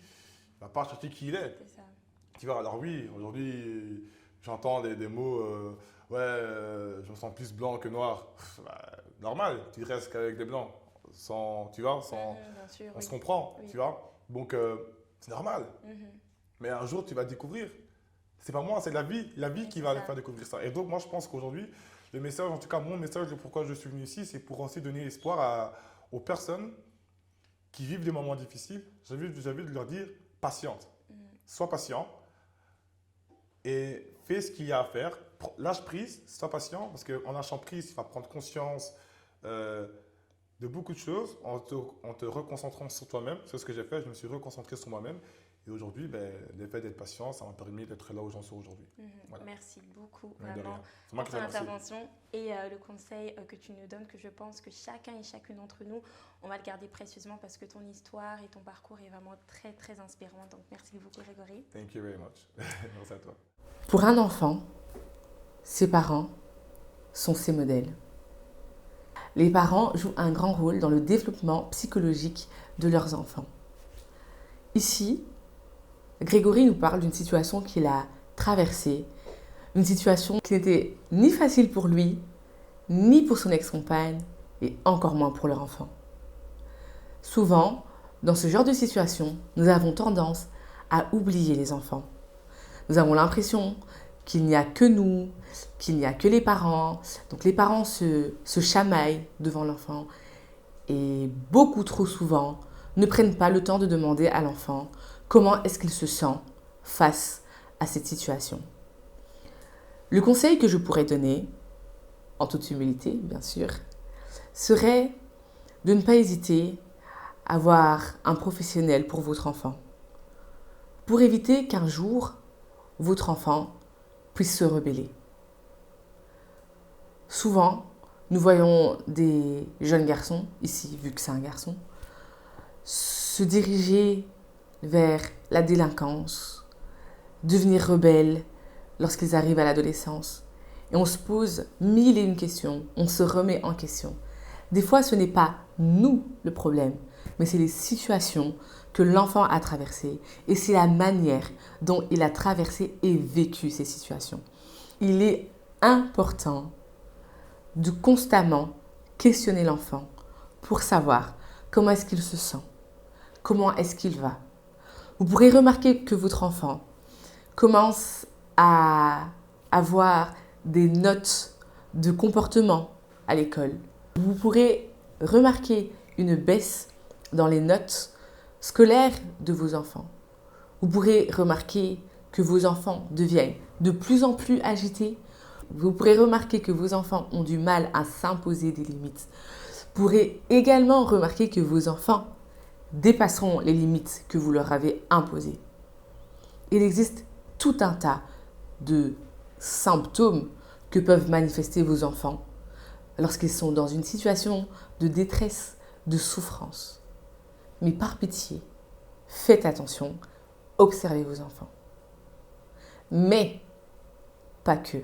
ne va pas chercher qui il est. C'est ça. Tu vois, alors oui, aujourd'hui, j'entends des mots, je me sens plus blanc que noir. Normal, tu restes qu'avec des blancs, tu vois, bien sûr, on se comprend, tu vois. Donc, c'est normal. Mais un jour, tu vas découvrir. C'est pas moi, c'est la vie qui va faire découvrir ça. Et donc, moi, je pense qu'aujourd'hui, le message, en tout cas, mon message de pourquoi je suis venu ici, c'est pour aussi donner espoir aux personnes qui vivent des moments difficiles. J'ai envie de leur dire, patiente. Sois patient et fais ce qu'il y a à faire. Lâche prise, sois patient, parce qu'en lâchant prise, tu vas prendre conscience de beaucoup de choses en te reconcentrant sur toi-même. C'est ce que j'ai fait, je me suis reconcentré sur moi-même. Et aujourd'hui, l'effet d'être patient, ça m'a permis d'être là où j'en suis aujourd'hui. Voilà. Merci beaucoup, Ouais, vraiment, pour ton intervention et le conseil que tu nous donnes, que je pense que chacun et chacune d'entre nous, on va le garder précieusement parce que ton histoire et ton parcours est vraiment très, très inspirant. Donc, merci beaucoup, Grégory. Thank you very much. Merci à toi. Pour un enfant, ses parents sont ses modèles. Les parents jouent un grand rôle dans le développement psychologique de leurs enfants. Ici, Grégory nous parle d'une situation qu'il a traversée, une situation qui n'était ni facile pour lui, ni pour son ex-compagne, et encore moins pour leur enfant. Souvent, dans ce genre de situation, nous avons tendance à oublier les enfants. Nous avons l'impression qu'il n'y a que nous, qu'il n'y a que les parents. Donc les parents se chamaillent devant l'enfant et beaucoup trop souvent ne prennent pas le temps de demander à l'enfant comment est-ce qu'il se sent face à cette situation. Le conseil que je pourrais donner, en toute humilité bien sûr, serait de ne pas hésiter à voir un professionnel pour votre enfant, pour éviter qu'un jour, votre enfant puisse se rebeller. Souvent, nous voyons des jeunes garçons, ici vu que c'est un garçon, se diriger vers la délinquance, devenir rebelles lorsqu'ils arrivent à l'adolescence. Et on se pose mille et une questions, on se remet en question. Des fois, ce n'est pas nous le problème, mais c'est les situations que l'enfant a traversées et c'est la manière dont il a traversé et vécu ces situations. Il est important de constamment questionner l'enfant pour savoir comment est-ce qu'il se sent, comment est-ce qu'il va. Vous pourrez remarquer que votre enfant commence à avoir des notes de comportement à l'école. Vous pourrez remarquer une baisse dans les notes scolaires de vos enfants. Vous pourrez remarquer que vos enfants deviennent de plus en plus agités vous pourrez remarquer que vos enfants ont du mal à s'imposer des limites. Vous pourrez également remarquer que vos enfants dépasseront les limites que vous leur avez imposées. Il existe tout un tas de symptômes que peuvent manifester vos enfants lorsqu'ils sont dans une situation de détresse, de souffrance. Mais par pitié, faites attention, observez vos enfants. Mais, pas que.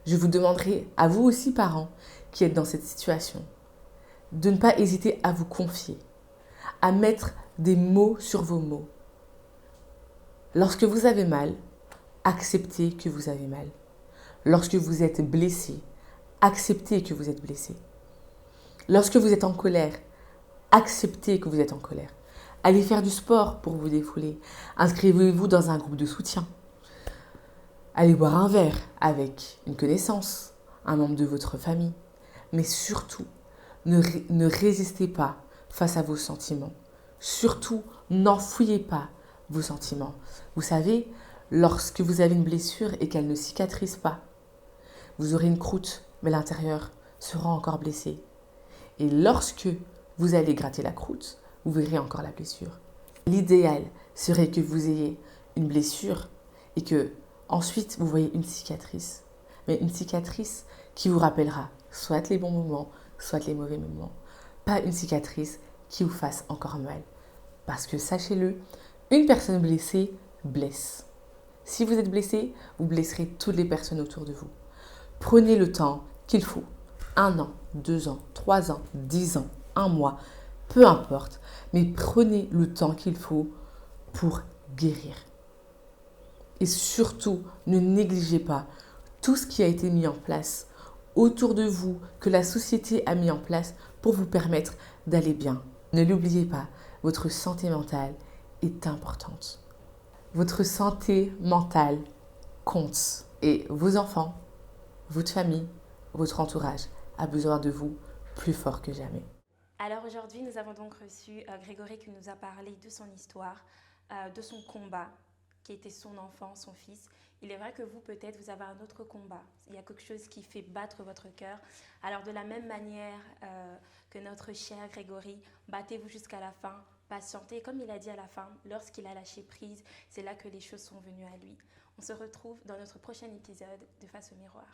Je vous demanderai, à vous aussi parents qui êtes dans cette situation, de ne pas hésiter à vous confier, à mettre des mots sur vos mots. Lorsque vous avez mal, acceptez que vous avez mal. Lorsque vous êtes blessé, acceptez que vous êtes blessé. Lorsque vous êtes en colère, acceptez que vous êtes en colère. Allez faire du sport pour vous défouler. Inscrivez-vous dans un groupe de soutien. Allez boire un verre avec une connaissance, un membre de votre famille. Mais surtout, ne résistez pas face à vos sentiments. Surtout, n'enfouillez pas vos sentiments. Vous savez, lorsque vous avez une blessure et qu'elle ne cicatrise pas, vous aurez une croûte, mais l'intérieur sera encore blessé. Et lorsque vous allez gratter la croûte, vous verrez encore la blessure. L'idéal serait que vous ayez une blessure et que ensuite vous voyez une cicatrice. Mais une cicatrice qui vous rappellera soit les bons moments, soit les mauvais moments. Pas une cicatrice qui vous fasse encore mal. Parce que sachez-le, une personne blessée blesse. Si vous êtes blessé, vous blesserez toutes les personnes autour de vous. Prenez le temps qu'il faut. 1 an, 2 ans, 3 ans, 10 ans, 1 mois, peu importe. Mais prenez le temps qu'il faut pour guérir. Et surtout, ne négligez pas tout ce qui a été mis en place autour de vous, que la société a mis en place pour vous permettre d'aller bien. Ne l'oubliez pas, votre santé mentale est importante. Votre santé mentale compte. Et vos enfants, votre famille, votre entourage a besoin de vous plus fort que jamais. Alors aujourd'hui, nous avons donc reçu Grégory qui nous a parlé de son histoire, de son combat, qui était son enfant, son fils. Il est vrai que vous, peut-être, vous avez un autre combat. Il y a quelque chose qui fait battre votre cœur. Alors de la même manière que notre cher Grégory, battez-vous jusqu'à la fin, patientez. Comme il a dit à la fin, lorsqu'il a lâché prise, c'est là que les choses sont venues à lui. On se retrouve dans notre prochain épisode de Face au miroir.